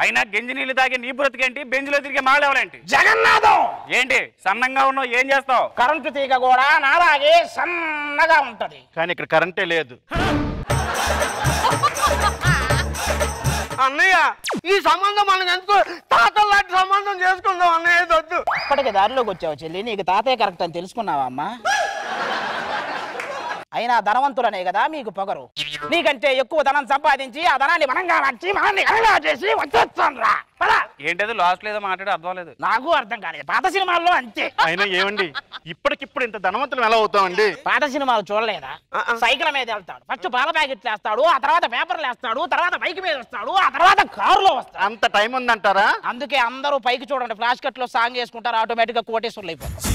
అయినా గంజి నీళ్లు తాగే నీ బ్రతికేంటి? బెంజ్లో తిరిగే మాలేవలేంటి? జగన్నాథం ఏంటి సన్నంగా ఉన్నావు? ఏం చేస్తావు? కరెంటు తీగ కూడా నాలాగే సన్నగా ఉంటది. కానీ ఇక్కడ కరెంటే లేదు. అన్నయ్య ఈ సంబంధం మనకు ఎందుకు? తాతల లాంటి సంబంధం చేసుకుందాం అన్నయ్య. వద్దు. ఇప్పటికి దారిలోకి వచ్చావు చెల్లి, నీకు తాతయ్య కరెక్ట్ అని తెలుసుకున్నావా అమ్మా? అయినా ధనవంతులనే కదా మీకు పొగరు. నీకంటే ఎక్కువ ధనం సంపాదించి ఆ ధనాన్ని మనంగా నచ్చి మనల్ని గనగా చేసి వచ్చేస్తాను రా. ఏంటది లాస్ట్ లేదో మాట్లాడే అర్థం లేదు. నాకు అర్థం కాలేదు, పాత సినిమాల్లో అంతే. అయినా ఏమండి ఇప్పటికిప్పుడు ఇంత ధనవంతులు ఎలా అవుతామండి? పాత సినిమాలు చూడలేదా? సైకిల్ మీద వెళ్తాడు, ఫస్ట్ పాల ప్యాకెట్ వేస్తాడు, ఆ తర్వాత పేపర్లు వేస్తాడు, తర్వాత బైక్ మీద వస్తాడు, ఆ తర్వాత కారులో వస్తాడు. అంత టైం ఉందంటారా? అందుకే అందరూ పైకి చూడండి, ఫ్లాష్ కట్ లో సాంగ్ వేసుకుంటారు, ఆటోమేటిక్ గా కోటేశ్వర్లు అయిపోతారు.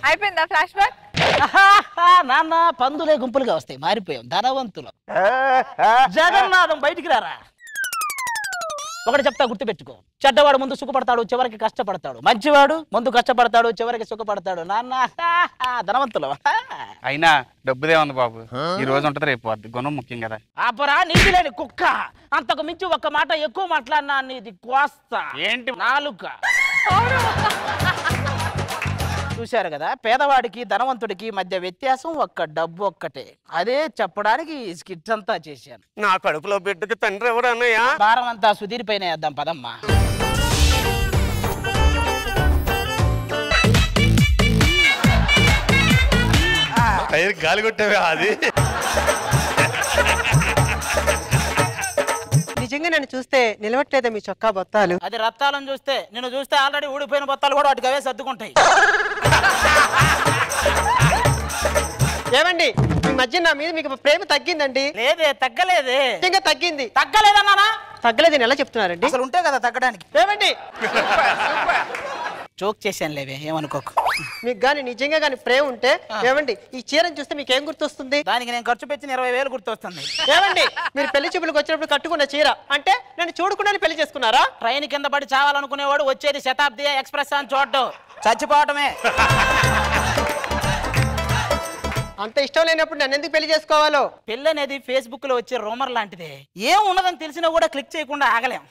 అయిపోయిందా ఫ్లాష్ బ్యాక్? నాన్న పందులే గుంపులుగా వస్తాయి, మారిపోయాం ధనవంతులు. జగన్నాథం బయటికి రారా. ఒకటి చెప్తా గుర్తుపెట్టుకో, చెడ్డవాడు ముందు సుఖపడతాడు, చివరికి కష్టపడతాడు. మంచివాడు ముందు కష్టపడతాడు, చివరికి సుఖపడతాడు. నాన్న ధనవంతులు. అయినా డబ్బుదే ఉంది బాబు, ఈ రోజు ఉంటది రేపు పోద్ది. గుణం ముఖ్యం కదా. ఆపరా నీతి లేని కుక్క, అంతకు మించి ఒక్క మాట ఎక్కువ మాట్లాడినా నీది కోస్తా. ఏంటి? నాలుక. చూశారు కదా, పేదవాడికి ధనవంతుడికి మధ్య వ్యత్యాసం ఒక్క డబ్బు ఒక్కటే. అదే చెప్పడానికి స్కిట్స్ అంతా చేశాను. నా కడుపులో బిడ్డకి తండ్రి ఎవరు అన్నయ్య? భారం అంతా సుధీర్ పైన వేద్దాం పదమ్మా. టైర్ గాలి కొట్టేవే అది. నిజంగా నన్ను చూస్తే నిలవట్లేదా మీ చొక్కా బొత్తాలు? అది రత్తాలను చూస్తే, నిన్ను చూస్తే ఆల్రెడీ ఊడిపోయిన బొత్తాలు కూడా వాటికి అవే సర్దుకుంటాయి. ఏమండి ఈ మధ్య నా మీద మీకు ప్రేమ తగ్గిందండి? లేదే, తగ్గలేదే. నిజంగా తగ్గింది. తగ్గలేదన్నానా? తగ్గలేదని ఎలా చెప్తున్నారండి? అసలు ఉంటే కదా తగ్గడానికి. ఏమండి జోక్ చేశాను లేవే, ఏమనుకోకు. మీకు గాని నిజంగా గాని ప్రేమ ఉంటే ఏమండి ఈ చీరను చూస్తే మీకు ఏం గుర్తొస్తుంది? దానికి నేను ఖర్చు పెట్టిన 20,000 గుర్తొస్తుంది. ఏమండి మీరు పెళ్లి చూపులకు వచ్చినప్పుడు కట్టుకున్న చీర అంటే నేను చూడకుండానే పెళ్లి చేసుకున్నారా? ట్రైన్ కింద పడి చావాలనుకునేవాడు వచ్చేది శతాబ్ది ఎక్స్ప్రెస్ అని చూడటం, చచ్చిపోవటమే. అంత ఇష్టం లేనప్పుడు నన్ను ఎందుకు పెళ్లి చేసుకోవాలో? పెళ్లి అనేది ఫేస్బుక్ లో వచ్చే రూమర్ లాంటిదే. ఏం ఉన్నదని తెలిసినా కూడా క్లిక్ చేయకుండా ఆగలేం.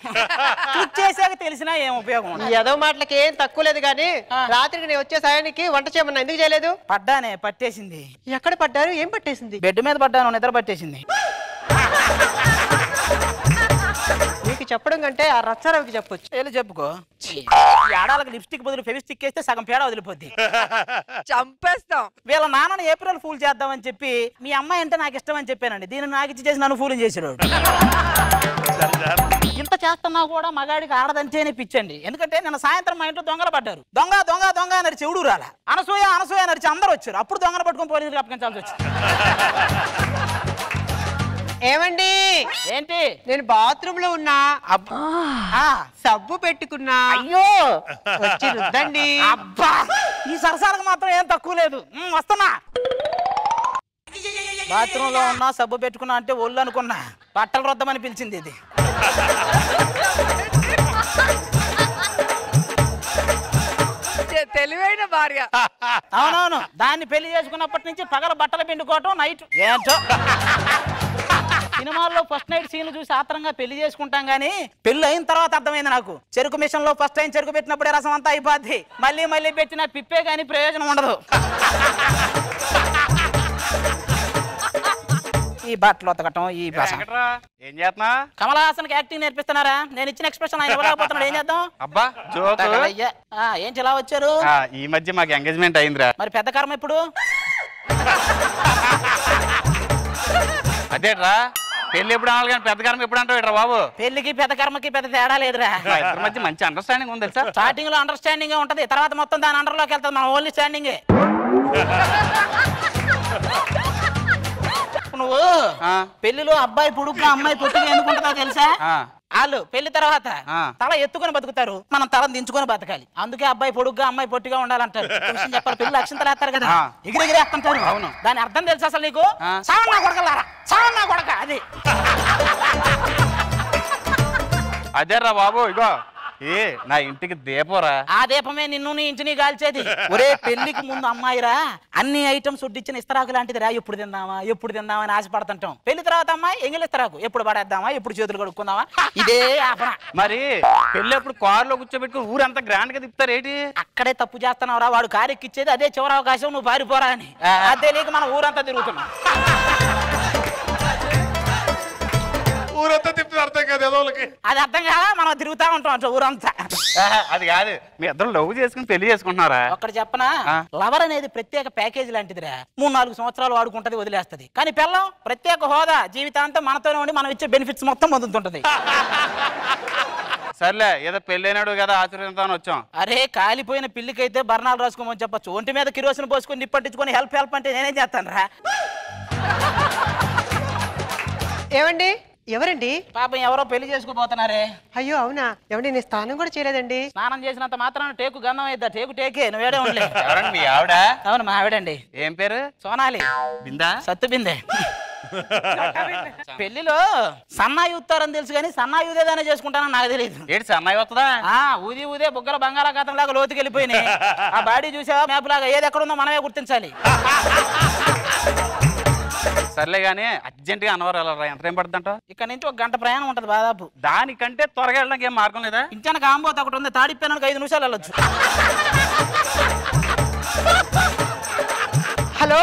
క్లిక్ చేసాక తెలిసినా ఏం ఉపయోగం ఉండదు. ఏదో మాటలకి ఏం తక్కువ లేదు కానీ రాత్రికి నేను వచ్చే సాయానికి వంట చేయమన్నా ఎందుకు చేయలేదు? పడ్డానే, పట్టేసింది. ఎక్కడ పడ్డారు? ఏం పట్టేసింది? బెడ్ మీద పడ్డాను, నిద్ర పట్టేసింది. మీకు చెప్పడం కంటే ఆ రచ్చారావుకి చెప్పొచ్చు. వెళ్ళి చెప్పుకో. ఆడాలకు లిప్స్టిక్ బదులు ఫెవిస్టిక్ వేస్తే సగం పేడ వదిలిపోద్ది. చంపేస్తాం. వీళ్ళ నాన్నని ఏప్రిల్ ఫూల్ చేద్దామని చెప్పి మీ అమ్మాయి అంటే నాకు ఇష్టం అని చెప్పానండి. దీన్ని నాకు ఇచ్చి చేసి నన్ను ఫూలింగ్ చేసాడు. ఇంత చేస్తున్నా కూడా మగాడికి ఆడదంటేనే పిచ్చండి. ఎందుకంటే నిన్న సాయంత్రం మా ఇంట్లో దొంగలు పడ్డారు. దొంగ దొంగ దొంగ అని చెవుడు రాలా, అనసూయ అనసూయ అని అందరూ వచ్చారు. అప్పుడు దొంగలు పట్టుకొని పోలీసులకు అప్పగించాల్సి వచ్చింది. ఏమండి ఏంటి? నేను బాత్రూమ్ లో ఉన్నా, సబ్బు పెట్టుకున్నా. అయ్యో వచ్చి రుద్దండి. అబ్బా ఈ సరసాలకు మాత్రం ఏం తక్కువ లేదు. వస్తున్నా. బాత్రూమ్ లో ఉన్నా, సబ్బు పెట్టుకున్నా అంటే ఒళ్ళు అనుకున్నా. బట్టలు రుద్దమని పిలిచింది ఇది. తెలివైన భార్య. అవునవును, దాన్ని పెళ్లి చేసుకున్నప్పటి నుంచి పగల బట్టలు పిండుకోవటం, నైట్ ఏంటో. సినిమాల్లో ఫస్ట్ నైట్ సీన్ చూసి ఆత్రంగా పెళ్లి చేసుకుంటాం గానీ పెళ్లి అయిన తర్వాత అర్థమైంది నాకు. చెరుకు మిషన్ లో ఫస్ట్ టైం చెరుకు పెట్టినప్పుడే రసం అంతా అయిపోద్ది. మళ్ళీ మళ్ళీ పెట్టిన పిప్పే గానీ ప్రయోజనం ఉండదు. ఈ బట్టలు ఉతకటం, ఈ ఏం చేస్తున్నా? కమల్ హాసన్ కి యాక్టింగ్ నేర్పిస్తున్నారా? నేను ఇచ్చిన ఎక్స్ప్రెషన్ ఆయన ఇవ్వలేకపోతున్నాడు. ఏం చేద్దాం? అబ్బా ఏంటి ఇలా వచ్చారు? ఈ మధ్య మాకు ఎంగేజ్మెంట్ అయిందిరా. మరి పెద్ద కర్మ ఇప్పుడు? అదేట్రా, పెళ్లి ఎప్పుడు అనాలి కానీ పెద్ద కర్మ ఎప్పుడు అంటావు బాబు? పెళ్లికి పెద్ద కర్మకి పెద్ద తేడా లేదురా. ఇద్దరి మధ్య మంచి అండర్స్టాండింగ్ ఉంది సార్. స్టార్టింగ్ లో అండర్స్టాండింగ్ ఉంటది, తర్వాత మొత్తం దాని అండర్ లోకి వెళ్తుంది. మన ఓన్లీ స్టాండింగ్. నువ్వు పెళ్లిలో అబ్బాయి పొడుగ్గా అమ్మాయి పొట్టిగా ఎందుకుంటుందో తెలుసా? వాళ్ళు పెళ్లి తర్వాత తల ఎత్తుకొని బతుకుతారు, మనం తలను దించుకొని బతకాలి. అందుకే అబ్బాయి పొడుగ్గా అమ్మాయి పొట్టిగా ఉండాలంటారు. చెప్పాలి, పెళ్లి అక్షంతలు వేస్తారు కదా, ఎగిరెగిరేస్తుంటారు. అవును, దాని అర్థం తెలుసా అసలు నీకు? సావన్నా కొడకలారా, సావన్నా కొడక. అది అదేరా బాబు. ఇగో నా ఇంటికి దీపరా. ఆ దీపమే నిన్ను నీ ఇంటిని కాల్చేది. ఒరే పెళ్లికి ముందు అమ్మాయిరా అన్ని ఐటమ్స్ వడ్డిచ్చిన ఇస్తరాకు లాంటిదిరా. ఎప్పుడు తిందామా ఎప్పుడు తిందామా అని ఆశపడుతుంటాం. పెళ్లి తర్వాత అమ్మాయి ఎంగిలి ఇస్తరాకు, ఎప్పుడు పడేద్దామా ఎప్పుడు చేతులు కడుక్కుందామా, ఇదే ఆపన. మరి పెళ్లి అప్పుడు కారులో కూర్చోబెట్టుకుని ఊరంతా గ్రాండ్ గా తిప్పుతారు ఏంటి? అక్కడే తప్పు చేస్తున్నావురా. వాడు కారు ఎక్కిచ్చేది అదే చివరి అవకాశం, నువ్వు పారిపోరా అని. అదే లేక మనం ఊరంతా తిరుగుతున్నాం. ఊరంతా తిప్పి అర్థం కాదు ఎదోళ్ళకి. అది అర్థం కాదా? మనం తిరుగుతా ఉంటాం ఊరంతా. అది కాదు, మీ ఇద్దరు లవ్ చేసుకుని పెళ్లి చేసుకుంటున్నారా? ఒక్కటి చెప్పనా, లవర్ అనేది ప్రత్యేక ప్యాకేజ్ లాంటిదిరా. 3-4 సంవత్సరాలు వాడుకుంటది, వదిలేస్తది. కానీ పెళ్ళం ప్రత్యేక హోదా, జీవితాంతం మనతోనే ఉండి మనం ఇచ్చే బెనిఫిట్స్ మొత్తం పొందుతుంటది. సర్లే, ఏదో పెళ్ళైనాడు కదా ఆచరిద్దామని వచ్చాం. అరే కాలిపోయిన పిల్లికైతే బర్ణాలు రాసుకోమని చెప్పచ్చు. ఒంటి మీద కిరోసిన్ పోసుకొని నిప్పంటించుకొని హెల్ప్ హెల్ప్ అంటే నేనేం చేస్తాను రా? ఏమండి ఎవరండి? పాపం ఎవరో పెళ్లి చేసుకోబోతున్నారే. అయ్యో అవునా? ఏమండి నేను స్నానం కూడా చేయలేదండి. స్నానం చేసినంత మాత్రాన టేకు గంధం అయిద్దా? టేకు టేకే, నువ్వేడే ఉండలే. ఎవరండి మీ ఆవిడ? అవును మా ఆవిడండి. ఏం పేరు? సోనాలి. బిందా? సత్తు బిందే. పెళ్లిలో సన్నాయి ఊతారని తెలుసు కానీ సన్నాయి ఊదేదానే చేసుకుంటానని నాకు తెలియదు. ఏంటి సన్నాయి వస్తుందా? ఊది ఊదే బుగ్గల బంగాళాఖాతం లాగా లోతుకి వెళ్ళిపోయినాయి. ఆ బాడీ చూసావా మ్యాప్ లాగా, ఏది ఎక్కడుందో మనమే గుర్తించాలి. సర్లే గానీ అర్జెంట్ గా అన్నవరం వెళ్ళరా? ఎంత టైం పడుతుందంట? ఇక్కడ నుంచి 1 గంట ప్రయాణం ఉంటది దాదాపు. దానికంటే త్వరగా వెళ్ళడానికి ఏం మార్గం లేదా? ఇంచాన కాంబోత ఒకటి ఉంది, తాడిపోయినానికి 5 నిమిషాలు వెళ్ళొచ్చు. హలో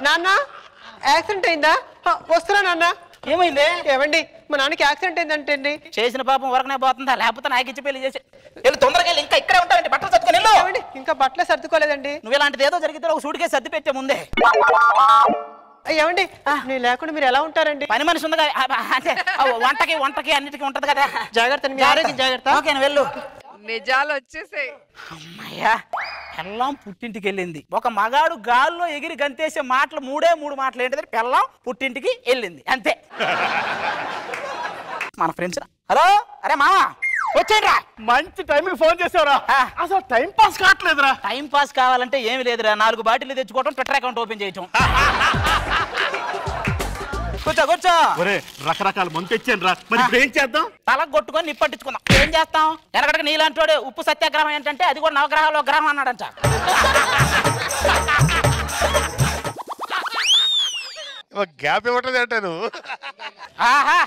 నాన్న, యాక్సిడెంట్ అయిందా? వస్తున్నా నాన్న. ఏమైంది? ఏమండి మా నాన్నకి యాక్సిడెంట్ అయిందంటే అండి. చేసిన పాపం వరకనే పోతుందా, లేకపోతే నాకు ఇచ్చి పెళ్లి చేసి వెళ్ళి తొందరగా వెళ్ళి, ఇంకా ఇక్కడే ఉంటావండి, బట్టలు సర్దుకొని వెళ్ళు. ఏమండి ఇంకా బట్టలే సర్దుకోలేదండి. నువ్వు ఇలాంటిది ఏదో జరిగితే ఒక సూటికే సర్ది పెట్టే ముందే. ఏమండి నేను లేకుండా మీరు ఎలా ఉంటారండి? పని మనిషి ఉంది కదా, అంటే వంటకి అన్నిటికీ ఉంటది కదా. జాగ్రత్త, మీ ఆరోగ్యం జాగ్రత్త. ఓకే వెళ్ళు. నిజాలు వచ్చేసాయి. అమ్మయ్యా, పెళ్ళాం పుట్టింటికి వెళ్ళింది. ఒక మగాడు గాల్లో ఎగిరి గంతేసే మాటలు మూడే 3 మాటలు ఏంటిది, పెళ్ళాం పుట్టింటికి వెళ్ళింది, అంతే. మన ఫ్రెండ్స్, హలో, అరే మామ వచ్చేయండి రా. మంచి టైంకి ఫోన్ చేసావురా. అసలు టైం పాస్ కావట్లేదురా. టైం పాస్ కావాలంటే ఏమి లేదురా, 4 బాటిల్ తెచ్చుకోవటం, ట్విట్టర్ అకౌంట్ ఓపెన్ చేయటం. కూర్చో. ఒరే రకరకాల మందు తెచ్చాను రా, మరి ఇప్పుడు ఏం చేద్దాం? తలకు కొట్టుకొని నిప్పట్టించుకుందాం. ఏం చేస్తాం? ఎనకటికి నీలాంటి ఉప్పు సత్యాగ్రహం ఏంటంటే అది కూడా నవగ్రహాలు గ్రహం అన్నాడంట. గ్యాప్ ఇవ్వటది అంటే నువ్వు. ఆహా,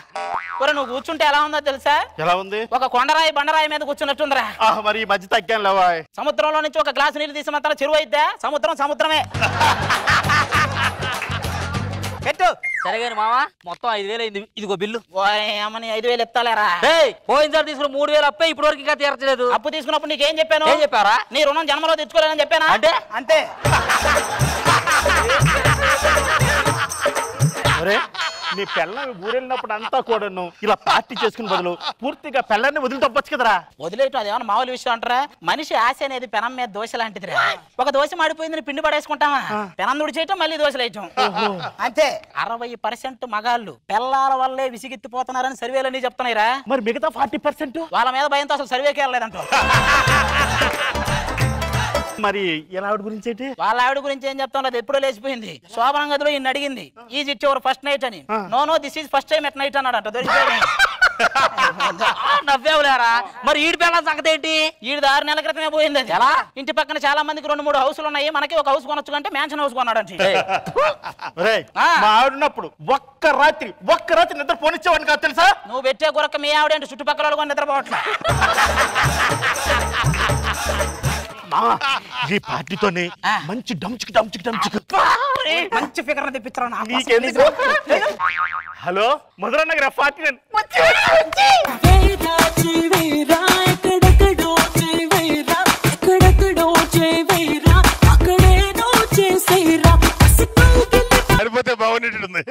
ఒరే నువ్వు కూర్చుంటే ఎలా ఉందో తెలుసా? ఎలా ఉంది? ఒక కొండరాయి బండరాయి మీద కూర్చున్నట్టుందిరా. మరి ఈ మధ్య తగ్గాను లేవా? సముద్రంలో నుంచి ఒక గ్లాసు నీళ్ళు తీసి మాత్రం చెరువు అయిద్దా? సముద్రమే. పెట్టు. సరేగాని మామ, మొత్తం 5,000 అయింది, ఇదిగో బిల్లు. ఏమని 5,000 ఎత్తాలేరా? పోయినసారి తీసుకున్న 3,000 అప్పే ఇప్పటి వరకు ఇంకా తీర్చలేదు. అప్పు తీసుకున్నప్పుడు నీకేం చెప్పాను? ఏం చెప్పారా? నీ రుణం జన్మలో తెచ్చుకోలేదని చెప్పానా? అంటే అంతే. ఒరే నీ పెళ్ళని ఊరెళ్ళినప్పుడు అంతా కూడాను ఇలా పార్టీ చేసుకుని బదులు పూర్తిగా పెళ్ళాన్ని వదిలి తప్పచ్చు కదరా. వదిలేయటం అదేమన్నా మామూలు విషయం అంటారా? మనిషి ఆశ అనేది పెనం మీద దోశ లాంటిదిరా. ఒక దోశ మాడిపోయిందని పిండి పడేసుకుంటామా? పెనం దుడి చేయటం, మళ్ళీ దోశలు వేయటం, అంతే. 60% మగాళ్ళు పెళ్ళాల వల్లే విసిగెత్తిపోతున్నారని సర్వేలన్నీ చెప్తున్నాయిరా. మరి మిగతా 40% వాళ్ళ మీద భయంతో అసలు సర్వేకి వెళ్ళలేదంట. మరి ఎలా ఆవిడ గురించి ఏంటి? వాళ్ళ ఆవిడ గురించి ఏం చెప్తాం లేదు, ఎప్పుడో లేచిపోయింది. శోభనం గదిలో ఈయన అడిగింది, is it your first night అని. No this is first time at night అన్నాడంట. నవ్వేవులేరా. మరి ఈడి పిల్లల సంగతి ఏంటి? ఈడు 6 నెలల క్రితమే పోయింది. అది ఎలా? ఇంటి పక్కన చాలా మందికి 2-3 హౌసులు ఉన్నాయి, మనకి ఒక హౌస్ కొనొచ్చు అంటే మ్యాన్షన్ హౌస్ కొన్నాడంటే. మా ఆవిడన్నప్పుడు ఒక్క రాత్రి నిద్ర పోనిచ్చేవాడిని కాదు తెలుసా? నువ్వు పెట్టే గురక్క మీ ఆవిడ చుట్టుపక్కల వాళ్ళు కూడా నిద్రపోవట్లే. ఈ పార్టీతోనే మంచి డంచుకు మంచి ఫిగర్ తెప్పించరా. హలో మధురన్నగర పార్టీ సరిపోతే బాగుంటుంది.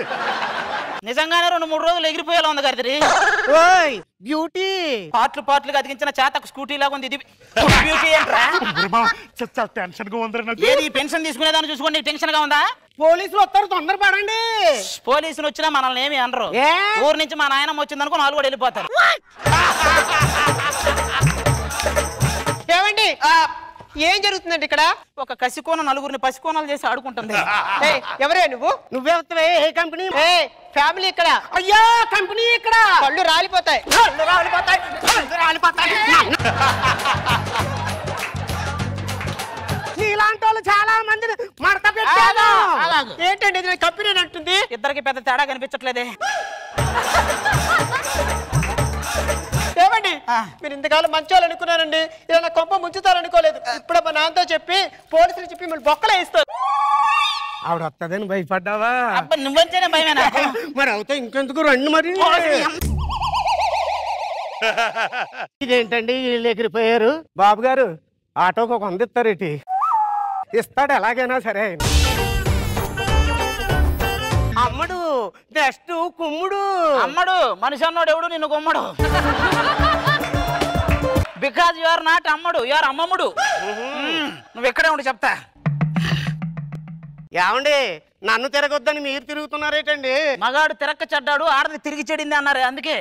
నిజంగానే 2-3 రోజులు ఎగిరిపోయేలా ఉంది గారి. బ్యూటీ పార్ట్లుగా అతికించిన చేతకు స్కూటీ లాగా ఉంది. ఇది బ్యూటీ ఏంట్రా? టెన్షన్ గా ఉందరా. ఏది పెన్షన్ తీసుకునేదాన్ని చూసుకోండి, నీకు టెన్షన్ గా ఉందా? పోలీసులు వస్తారు, తొందరపడండి. పోలీసులు వచ్చినా మనల్ని ఏమి అనరు. ఊరు నుంచి మా నాయనమ్మ వచ్చిందనుకో 4 కూడా వెళ్ళిపోతారు. ఏమండి ఏం జరుగుతుందండి ఇక్కడ? ఒక కసికోన 4గురిని పసికోనాలు చేసి ఆడుకుంటుంది. ఎవరే నువ్వు? నువ్వే వస్తావే? ఏ కంపెనీ? ఫ్యామిలీ ఇక్కడ. అయ్యా కంపెనీ ఇక్కడ. కళ్ళు రాలిపోతాయి. నీలాంటి వాళ్ళు చాలా మందిని మడత పెట్టాను. ఏంటండి ఇది కంపెనీ అంటుంది? ఇద్దరికి పెద్ద తేడా కనిపించట్లేదే. ఏమండి మీరు ఇంతకాలం మంచోళ్ళు అనుకున్నారండి, ఇలా నా కొంప ముంచుతారనుకోలేదు. ఇప్పుడు మా నాన్నతో చెప్పి పోలీసులు చెప్పి మిమ్మల్ని బొక్కలే ఇస్తారు. ఆవిడ వస్తుందని భయపడ్డావా? నువ్వంటేనే భయమేనా? మరి అవుతా ఇంకెందుకు రండి. మరి ఇదేంటండి వీళ్ళు ఎగిరిపోయారు? బాబు గారు ఆటోకి 100 ఇస్తారేటి? ఇస్తాడు ఎలాగైనా సరే. అమ్మడు నెక్స్ట్ కుమ్ముడు. అమ్మడు మనిషి అన్నోడు ఎవడు నిన్ను గుమ్మడు. బికాజ్ యు ఆర్ నాట్ అమ్మడు, యు ఆర్ అమ్మమ్ముడు. నువ్వు ఎక్కడే ఉండి చెప్తా. ఏమండి నన్ను తిరగొద్దని మీరు తిరుగుతున్నారేటండి? మగాడు తిరక్క చెడ్డాడు, ఆడది తిరిగి చెడింది అన్నారు, అందుకే.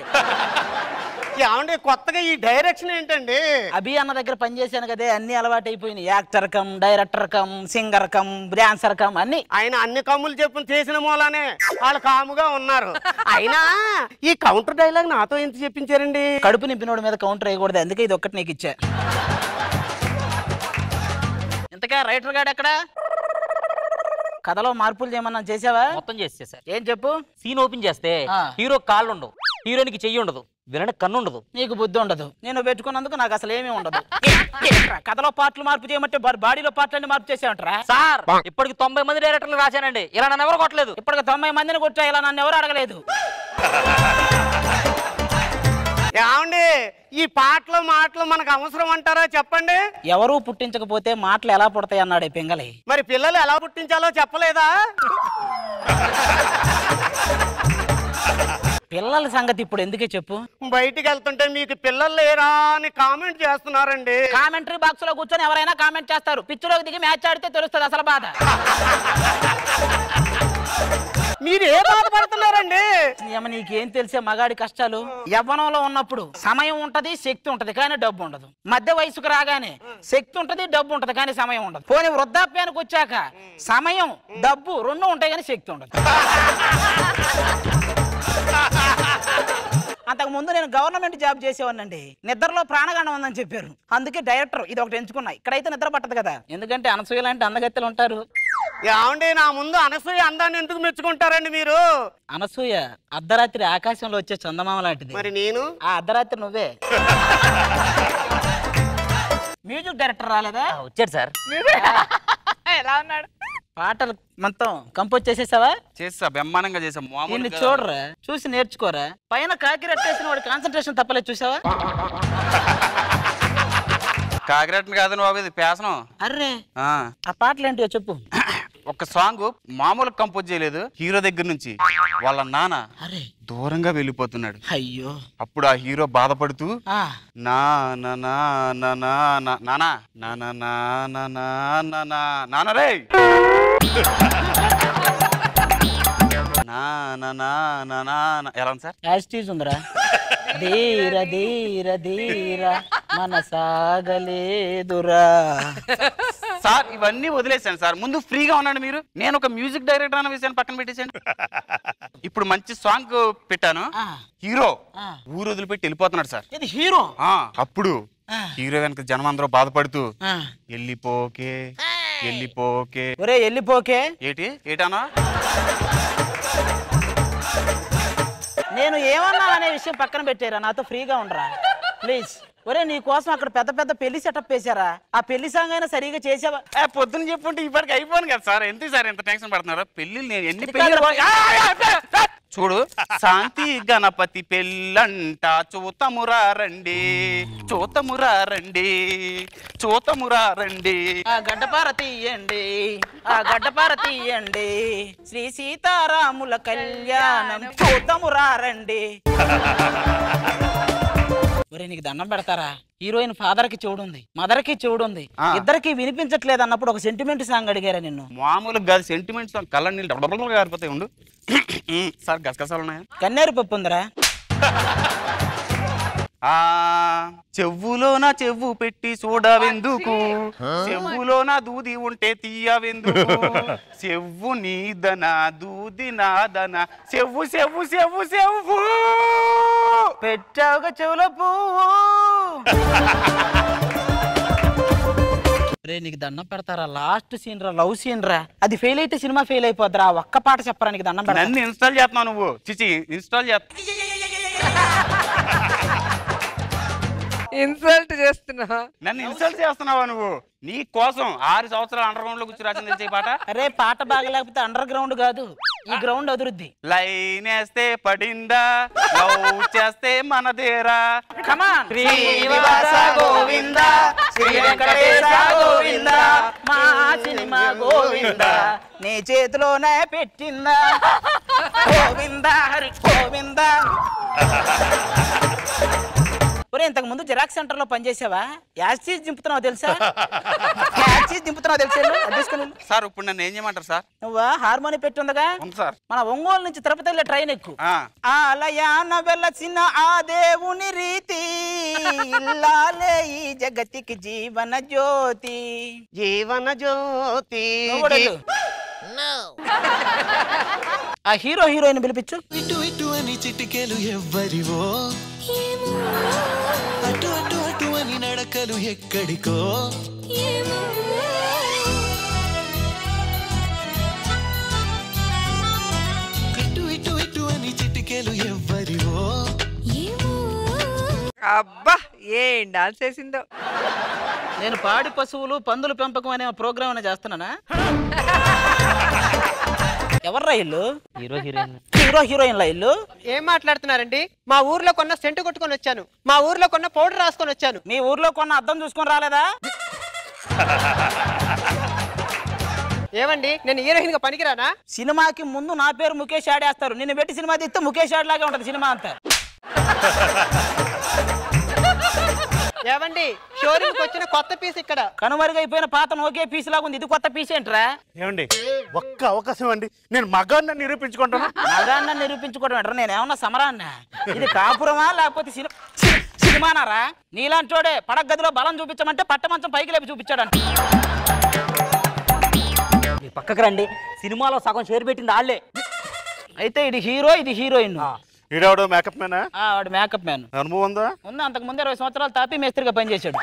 ఏమండి కొత్తగా ఈ డైరెక్షన్ ఏంటండి? అభి అన్న దగ్గర పనిచేశాను కదే, అన్ని అలవాటు అయిపోయినాయి. Actor come, director come, singer come, dancer come అన్ని. ఆయన అన్ని కమ్ములు చెప్పు చేసిన మూలానే వాళ్ళు కాముగా ఉన్నారు. అయినా ఈ కౌంటర్ డైలాగ్ నాతో ఎంత చెప్పించారండి? కడుపు నింపినోడి మీద కౌంటర్ వేయకూడదు, అందుకే ఇది ఒక్కటి నీకు ఇచ్చా. ఇంతకా రైటర్ గాడు ఎక్కడ? కథలో మార్పులు చేయమన్నా చేసావా? మొత్తం చేసేసారు. ఏం చెప్పు? సీన్ ఓపెన్ చేస్తే హీరో కాళ్ళు ఉండవు, హీరోయిన్కి చెయ్యి ఉండదు, విలన్ కన్ను ఉండదు, నీకు బుద్ధి ఉండదు. నేను పెట్టుకున్నందుకు నాకు అసలు ఏమీ ఉండదు. కథలో పాటలు మార్పు చేయమంటే బాడీలో పాటలన్నీ మార్పు చేసామంటారా? సార్ ఇప్పటికి 90 మంది డైరెక్టర్లు రాశానండి, ఇలా నన్ను ఎవరు కొట్టలేదు. ఇప్పటికి 90 మందిని కొట్టా, ఇలా నన్ను ఎవరు అడగలేదు. ఏమండి ఈ పాటలు మాటలు మనకు అవసరం అంటారా చెప్పండి? ఎవరు పుట్టించకపోతే మాటలు ఎలా పుడతాయి అన్నాడు పింగళి. మరి పిల్లలు ఎలా పుట్టించాలో చెప్పలేదా? పిల్లల సంగతి ఇప్పుడు ఎందుకే చెప్పు. బయటికి వెళ్తుంటే మీకు పిల్లలు లేరా అని కామెంట్ చేస్తున్నారండి. కామెంటరీ బాక్స్ లో కూర్చొని ఎవరైనా కామెంట్ చేస్తారు. పిచ్చిలోకి దిగి మ్యాచ్ ఆడితే తెలుస్తుంది అసలు బాధ. మీరు ఏ బాధపడుతున్నారండి? నీకేం తెలిసే మగాడి కష్టాలు? యవ్వనంలో ఉన్నప్పుడు సమయం ఉంటది, శక్తి ఉంటది, కానీ డబ్బు ఉండదు. మధ్య వయసుకు రాగానే శక్తి ఉంటది, డబ్బు ఉంటది, కానీ సమయం ఉండదు. పోనీ వృద్ధాప్యానికి వచ్చాక సమయం డబ్బు రెండు ఉంటాయి, కానీ శక్తి ఉండదు. అంతకు ముందు నేను గవర్నమెంట్ జాబ్ చేసేవాడినండి. నిద్రలో ప్రాణగండం ఉందని చెప్పారు, అందుకే డైరెక్టర్ ఇది ఒకటి ఎంచుకున్నా. ఇక్కడైతే నిద్ర పట్టదు కదా, ఎందుకంటే అనసూయ లాంటి అందగత్తెలు ఉంటారు. ఏమండి నా ముందు అనసూయ అందాన్ని ఎందుకు మెచ్చుకుంటారండి మీరు? అనసూయ అర్ధరాత్రి ఆకాశంలో వచ్చే చందమామ లాంటిది. మరి నేను ఆ అర్ధరాత్రి నువ్వే. మ్యూజిక్ డైరెక్టర్ రాలేదా? వచ్చాడు సార్. ఎలా ఉన్నాడు? పాటలు మొత్తం కంపోజ్ చేసేసావా? చేసా, బ్రహ్మాండంగా చేసా. నిన్ను చూడరా, చూసి నేర్చుకోరా. పైన కాకిరెట్టేసిన వాడి కాన్సన్ట్రేషన్ తప్పలేదు, చూసావా? కాకిరెట్ని కాదని బాబు, ఇది పేసనం. అర్రే ఆ పాటలు ఏంటో చెప్పు. ఒక సాంగ్ మామూలు కంపోజ్ చేయలేదు, హీరో దగ్గర నుంచి వాళ్ళ నాన్న దూరంగా వెళ్ళిపోతున్నాడు. అయ్యో, అప్పుడు ఆ హీరో బాధపడుతూ నా నా నా నా నా నానా నానా నానా నానా నాన్న రే నా నా నా నా ఎలా ఉంది సార్? యాస్టీజ్ ఉందిరా. ధీర ధీర ధీర మన సాగలేదురా. సార్ ఇవన్నీ వదిలేసాను సార్, ముందు ఫ్రీగా ఉన్నాడు మీరు. నేను ఒక మ్యూజిక్ డైరెక్టర్ అన్న విషయాన్ని పక్కన పెట్టేశాను. ఇప్పుడు మంచి సాంగ్ పెట్టాను, హీరో ఊరు వదిలిపెట్టి వెళ్ళిపోతున్నాడు సార్. ఇది హీరో. అప్పుడు హీరో వెనక జనం అందరూ బాధపడుతూ వెళ్ళిపోకే వెళ్ళిపోకే ఒరే వెళ్ళిపోకే ఏటానా నేను ఏమన్నా అనే విషయం పక్కన పెట్టారా, నాతో ఫ్రీగా ఉండరా ప్లీజ్. ఒరే నీ కోసం అక్కడ పెద్ద పెద్ద పెళ్లి సెటప్ చేశారా, ఆ పెళ్లి సాంగ్ అయినా సరిగా చేసావా? పొద్దున్న చెప్పుంటే ఇప్పటికి అయిపోను కదా సార్. ఎందుకు సార్ ఎంత టెన్షన్ పడుతున్నారా? పెళ్లి నేను ఎన్ని చూడు, శాంతి గణపతి పెళ్ళంట చూతమురా రండి చూతమురా రండి చూతమురా రండి. ఆ గడ్డపార తీయండి, ఆ గడ్డపార తీయండి, శ్రీ సీతారాముల కళ్యాణం చూతమురా రండి. ఒరే నీకు దండం పెడతారా, హీరోయిన్ ఫాదర్ కి చెవుడు ఉంది, మదర్ కి చెవుడు ఉంది, ఇద్దరికి వినిపించట్లేదు అన్నప్పుడు ఒక సెంటిమెంట్ సాంగ్ అడిగారా నిన్ను? మామూలుగా కాదు, సెంటిమెంట్ సాంగ్ కళ్ళ నీళ్ళు డబ్బులు గారిపోతాయి. ఉండు సార్, గసగసాలు ఉన్నాయా? కన్నేరు పప్పు ఉందిరా. చెవులో నా చెవు పెట్టి చూడవెందుకు, చెవులో నా దూది ఉంటే తీయవెందుకు, చెవు నీదనా దూది నాదనా, చెవు చెవు చెవు చెవు పెట్టావుగా చెవులో పువ్వు. రే నీకు దండం పెడతారా, లాస్ట్ సీన్ రా, లవ్ సీన్ రా, అది ఫెయిల్ అయితే సినిమా ఫెయిల్ అయిపోద్దిరా. ఒక్క పాట చెప్పరా, నీకు దండం పెడతా. నన్ను ఇన్స్టాల్ చేస్తున్నావు నువ్వు, చిచి ఇన్స్టాల్ చేస్తా. ఇన్సల్ట్ చేస్తున్నా, నన్ను ఇన్సల్ట్ చేస్తున్నావా నువ్వు? నీ కోసం 6 సంవత్సరాలు అండర్ గ్రౌండ్ లో కూర్చో రాసింది తెలిసే పాట. అరే పాట బాగలేకపోతే అండర్ గ్రౌండ్ కాదు, ఈ గ్రౌండ్ అభివృద్ధి. లైన్ వేస్తే పడిందా, లవ్ చేస్తే మనదేరా. కమాన్. శ్రీనివాస గోవింద, శ్రీ వెంకటేశ గోవింద, మా సినిమా గోవింద నీ చేతిలోనే పెట్టిందా, గోవింద హరి గోవింద. ఒరే ఇంతకు ముందు జిరాక్స్ సెంటర్ లో పనిచేసావా? యాసిడ్ దింపుతున్నావు తెలుసా? యాసిడ్ దింపుతున్నావు తెలుసా? సార్ ఇప్పుడు నన్ను ఏం చేయమంటారు సార్? నువ్వా హార్మోని పెట్టి ఉందగా సార్, మన ఒంగోలు నుంచి తిరుపతి వెళ్ళే ట్రైన్ ఎక్కు. ఆలయాన వెళ్ళసిన ఆ దేవుని రీతి, ఇల్లాలే ఈ జగతికి జీవన జ్యోతి, జీవన జ్యోతి. ఆ హీరో హీరోయిన్ పిలిపించు. ఇటు ఇటు అని చిటికెలు ఎవ్వరివో, అటు అటు అటు అని నడకలు ఎక్కడికో, ఇటు ఇటు ఇటు అని చిటికెలు ఎవ్వరివో. అబ్బా ఏం డాన్స్ చేసిందో. నేను పాడి పశువులు పందుల పెంపకం అనే ప్రోగ్రామ్ చేస్తున్నానా? ఎవర్రా ఇల్లు? Hero heroine. హీరో హీరోయిన్ల ఇల్లు. ఏం మాట్లాడుతున్నారండి? మా ఊర్లో కొన్న సెంటు కొట్టుకొని వచ్చాను, మా ఊర్లో కొన్న పౌడర్ రాసుకొని వచ్చాను. మీ ఊర్లో కొన్న అద్దం చూసుకొని రాలేదా? ఏమండి నేను హీరోయిన్ గా పనికిరానా? సినిమాకి ముందు నా పేరు ముఖేష్ ఆడేస్తారు, నిన్ను పెట్టి సినిమా తీస్తే ముఖేష్ ఆడ్ లాగే ఉంటది సినిమా అంతా. ఏమండి షోరూమ్ కి వచ్చిన కొత్త పీస్ ఇక్కడ. కనుమరుగైపోయిన పాత ఒకే పీస్ లాగా ఉంది, ఇది కొత్త పీస్ ఏంట్రా? ఏమండి ఒక్క అవకాశం అండి, నేను మగాన్ని నిరూపించుకుంటాను. మగాన్న నిరూపించుకోవడం ఏంట్రా? నేను ఏమన్నా సమరాన్నా? ఇది కాపురమా లేకపోతే సినిమానారా? నీలాంటోడే పడక గదిలో బలం చూపించమంటే పట్టమంచం పైకి లేపి చూపించాడంట. పక్కకు రండి, సినిమాలో సగం షేర్ పెట్టింది వాళ్ళే. అయితే ఇది హీరో, ఇది హీరోయిన్. ఈడవడు మేకప్ మ్యానా? వాడు మేకప్ మ్యాన్. అనుభవం ఉందా? ఉంది, అంతకు ముందు 20 సంవత్సరాలు తాపి మేస్త్రిగా పనిచేశాడు.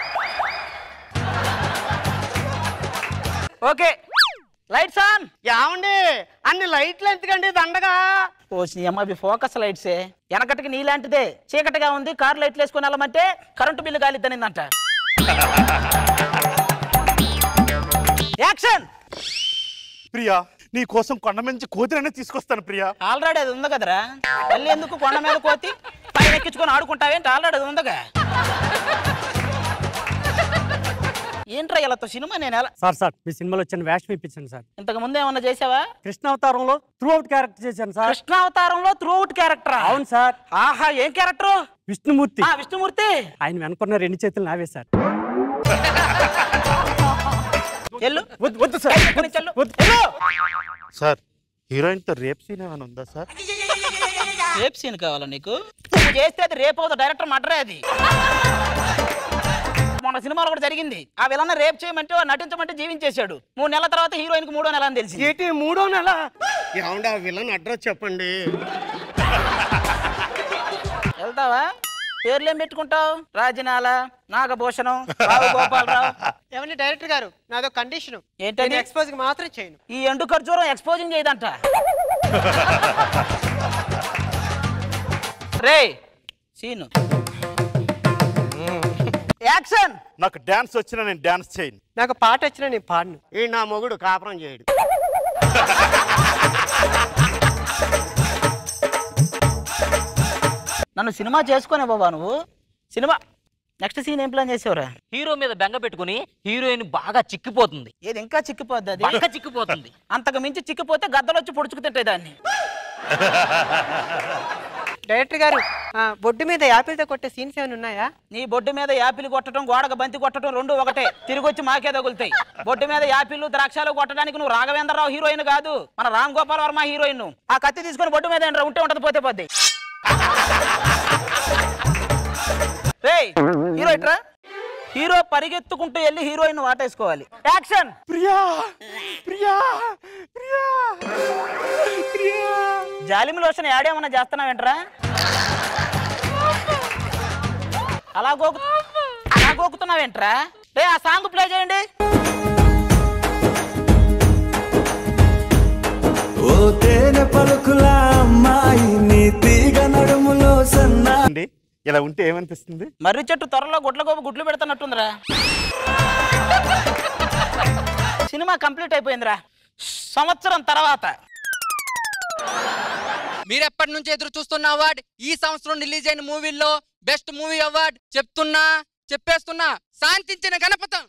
Okay lights on. ఏమండి అన్ని లైట్లు ఎందుకండి దండగా? అవి ఫోకస్ లైట్సే. వెనకటికి నీలాంటిదే చీకటిగా ఉంది, కార్ లైట్లు వేసుకొని వెళ్ళమంటే కరెంటు బిల్లు కాలిద్దనిందంట. యాక్షన్. ప్రియా నీ కోసం కొండ మంచి కోతిననే తీసుకొస్తాను ప్రియా. ఆల్రెడీ అది ఉంది కదరా, మళ్ళీ ఎందుకు కొండ మీద కోతి పైన ఎక్కించుకొని ఆడుకుంటావేంటి? ఆల్రెడీ అది ఉందిగా. ఏంట్రా ఇలాతో సినిమా? నేను ఎలా సార్ మీ సినిమాలో వచ్చిన వేషం ఇప్పించండి సార్. ఇంతకు ముందు ఏమన్నా చేసావా? కృష్ణావతారంలో త్రూ అవుట్ క్యారెక్టర్ చేశాను సార్. కృష్ణావతారంలో త్రూ అవుట్ క్యారెక్టర్? అవును సార్. ఆహా, ఏం క్యారెక్టర్? విష్ణుమూర్తి. విష్ణుమూర్తి. ఆయన వెనుకున్న 2 చేతులు నావే సార్. వద్దు సార్. సార్ హీరోయిన్ తో రేప్ సీన్ ఏమైనా ఉందా సార్? రేప్ సీన్ కావాలా నీకు? నువ్వు చేస్తే అది రేప్ అవుతా, డైరెక్టర్ మర్డరే అది. మన సినిమాలో కూడా జరిగింది. ఆ విలన్ రేప్ చేయమంటే నటించమంటే జీవించేశాడు. 3 నెలల తర్వాత హీరోయిన్ కి 3వ నెల అని తెలిసి. ఏంటి 3వ నెల? ఏమండి ఆ విలన్ అడ్రస్ చెప్పండి. వెళ్తావా? పేర్లేం పెట్టుకుంటావు? రాజనాల, నాగభూషణం, రావు గోపాలరావు. ఏమండి డైరెక్టర్ గారు నాదో కండిషన్. ఏంటంటే ఎక్స్పోజింగ్ మాత్రం చేయను. ఈ ఎండు ఖర్జూరం ఎక్స్పోజింగ్ చేయదంట. రే సీను. యాక్షన్. నాకు డాన్స్ వచ్చినా నేను డాన్స్ చేయను. నాకు పాట వచ్చినా నేను పాడను. ఈ నా మొగుడు కాపురం చేయడు. నన్ను సినిమా చేసుకునే బాబా నువ్వు. సినిమా నెక్స్ట్ సీన్ ఏం ప్లాన్ చేసేవరా? హీరో మీద బెంగ పెట్టుకుని హీరోయిన్ బాగా చిక్కిపోతుంది. ఏది ఇంకా చిక్కిపోద్ది? అది బాగా చిక్కిపోతుంది. అంతకు మించి చిక్కిపోతే గద్దలు వచ్చి పొడుచుకు తింటాయి దాన్ని. డైరెక్టర్ గారు బొడ్డు మీద యాపిల్తో కొట్టే సీన్స్ ఏమైనా ఉన్నాయా? నీ బొడ్డు మీద యాపిల్ కొట్టడం, గోడకు బంతి కొట్టడం 2 ఒకటే. తిరిగి వచ్చి మాకే తగులుతాయి. బొడ్డు మీద యాపిల్ ద్రాక్షాలు కొట్టడానికి నువ్వు రాఘవేంద్రరావు హీరోయిన్ కాదు, మన రామ్ గోపాల్ వర్మ హీరోయిన్. ఆ కత్తి తీసుకొని బొడ్డు మీద ఉంటే ఉంటది, పోతే పోద్ది. హీరో ఇట్రా. హీరో పరిగెత్తుకుంటూ వెళ్ళి హీరోయిన్ వాటేసుకోవాలి. యాక్షన్. ప్రియా ప్రియా ప్రియా ప్రియా. జాలిమి లోషన్ యాడేమన్నా చేస్తున్నావేంట్రా? అలా గోకుతున్నావేంట్రా? ఆ సాంగ్ ప్లే చేయండి. ఓ తేనె పలుకుల అమ్మాయి నీ తీగ నడుములో సన్నా. ఇలా ఉంటే ఏమనిపిస్తుంది? మర్రి చెట్టు త్వరలో గుడ్లు పెడుతున్నట్టుందిరా. సినిమా కంప్లీట్ అయిపోయిందిరా. సంవత్సరం తర్వాత మీరెప్పటి నుంచి ఎదురు చూస్తున్న అవార్డ్, ఈ సంవత్సరం రిలీజ్ అయిన మూవీల్లో బెస్ట్ మూవీ అవార్డ్ చెప్పేస్తున్నా శాంతించిన గణపతం.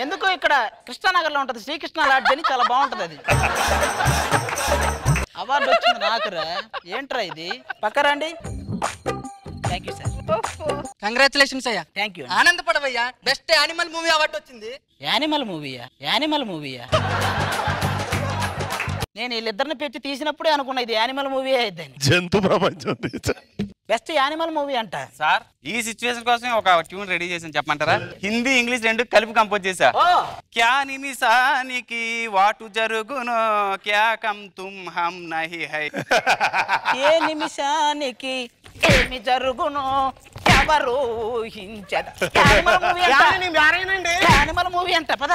ఎందుకు ఇక్కడ కృష్ణానగర్ లో ఉంటది శ్రీకృష్ణ లాడ్జ్ అని, చాలా బాగుంటది అది. అవార్డు వచ్చింది నాకురా. ఏంట్రా ఇది? పక్కరండి. Thank you sir. కంగ్రాచులేషన్స్ అయ్యా. Thank you. ఆనందపడవయ్యా, బెస్ట్ యానిమల్ మూవీ అవార్డు వచ్చింది. యానిమల్ మూవీయా? నేను వీళ్ళిద్దరిని పెట్టి తీసినప్పుడే అనుకున్నా ఇది యానిమల్ మూవీ అయిద్దని. జంతు ప్రపంచం. బెస్ట్ యానిమల్ మూవీ అంట. సార్ ఈ సిచ్యువేషన్ కోసం ఒక ట్యూన్ రెడీ చేసాను, చెప్పమంటారా? హిందీ ఇంగ్లీష్ 2 కలిపి కంపోజ్ చేశా. క్యా నిమిషానికి వాటు జరుగునో క్యా కమ్ తుమ్ హమ్ నహీ హై. ఏ నిమిషానికి ఏమి జరుగునో ఎవరు హించదు. యానిమల్ మూవీ అంట. పద.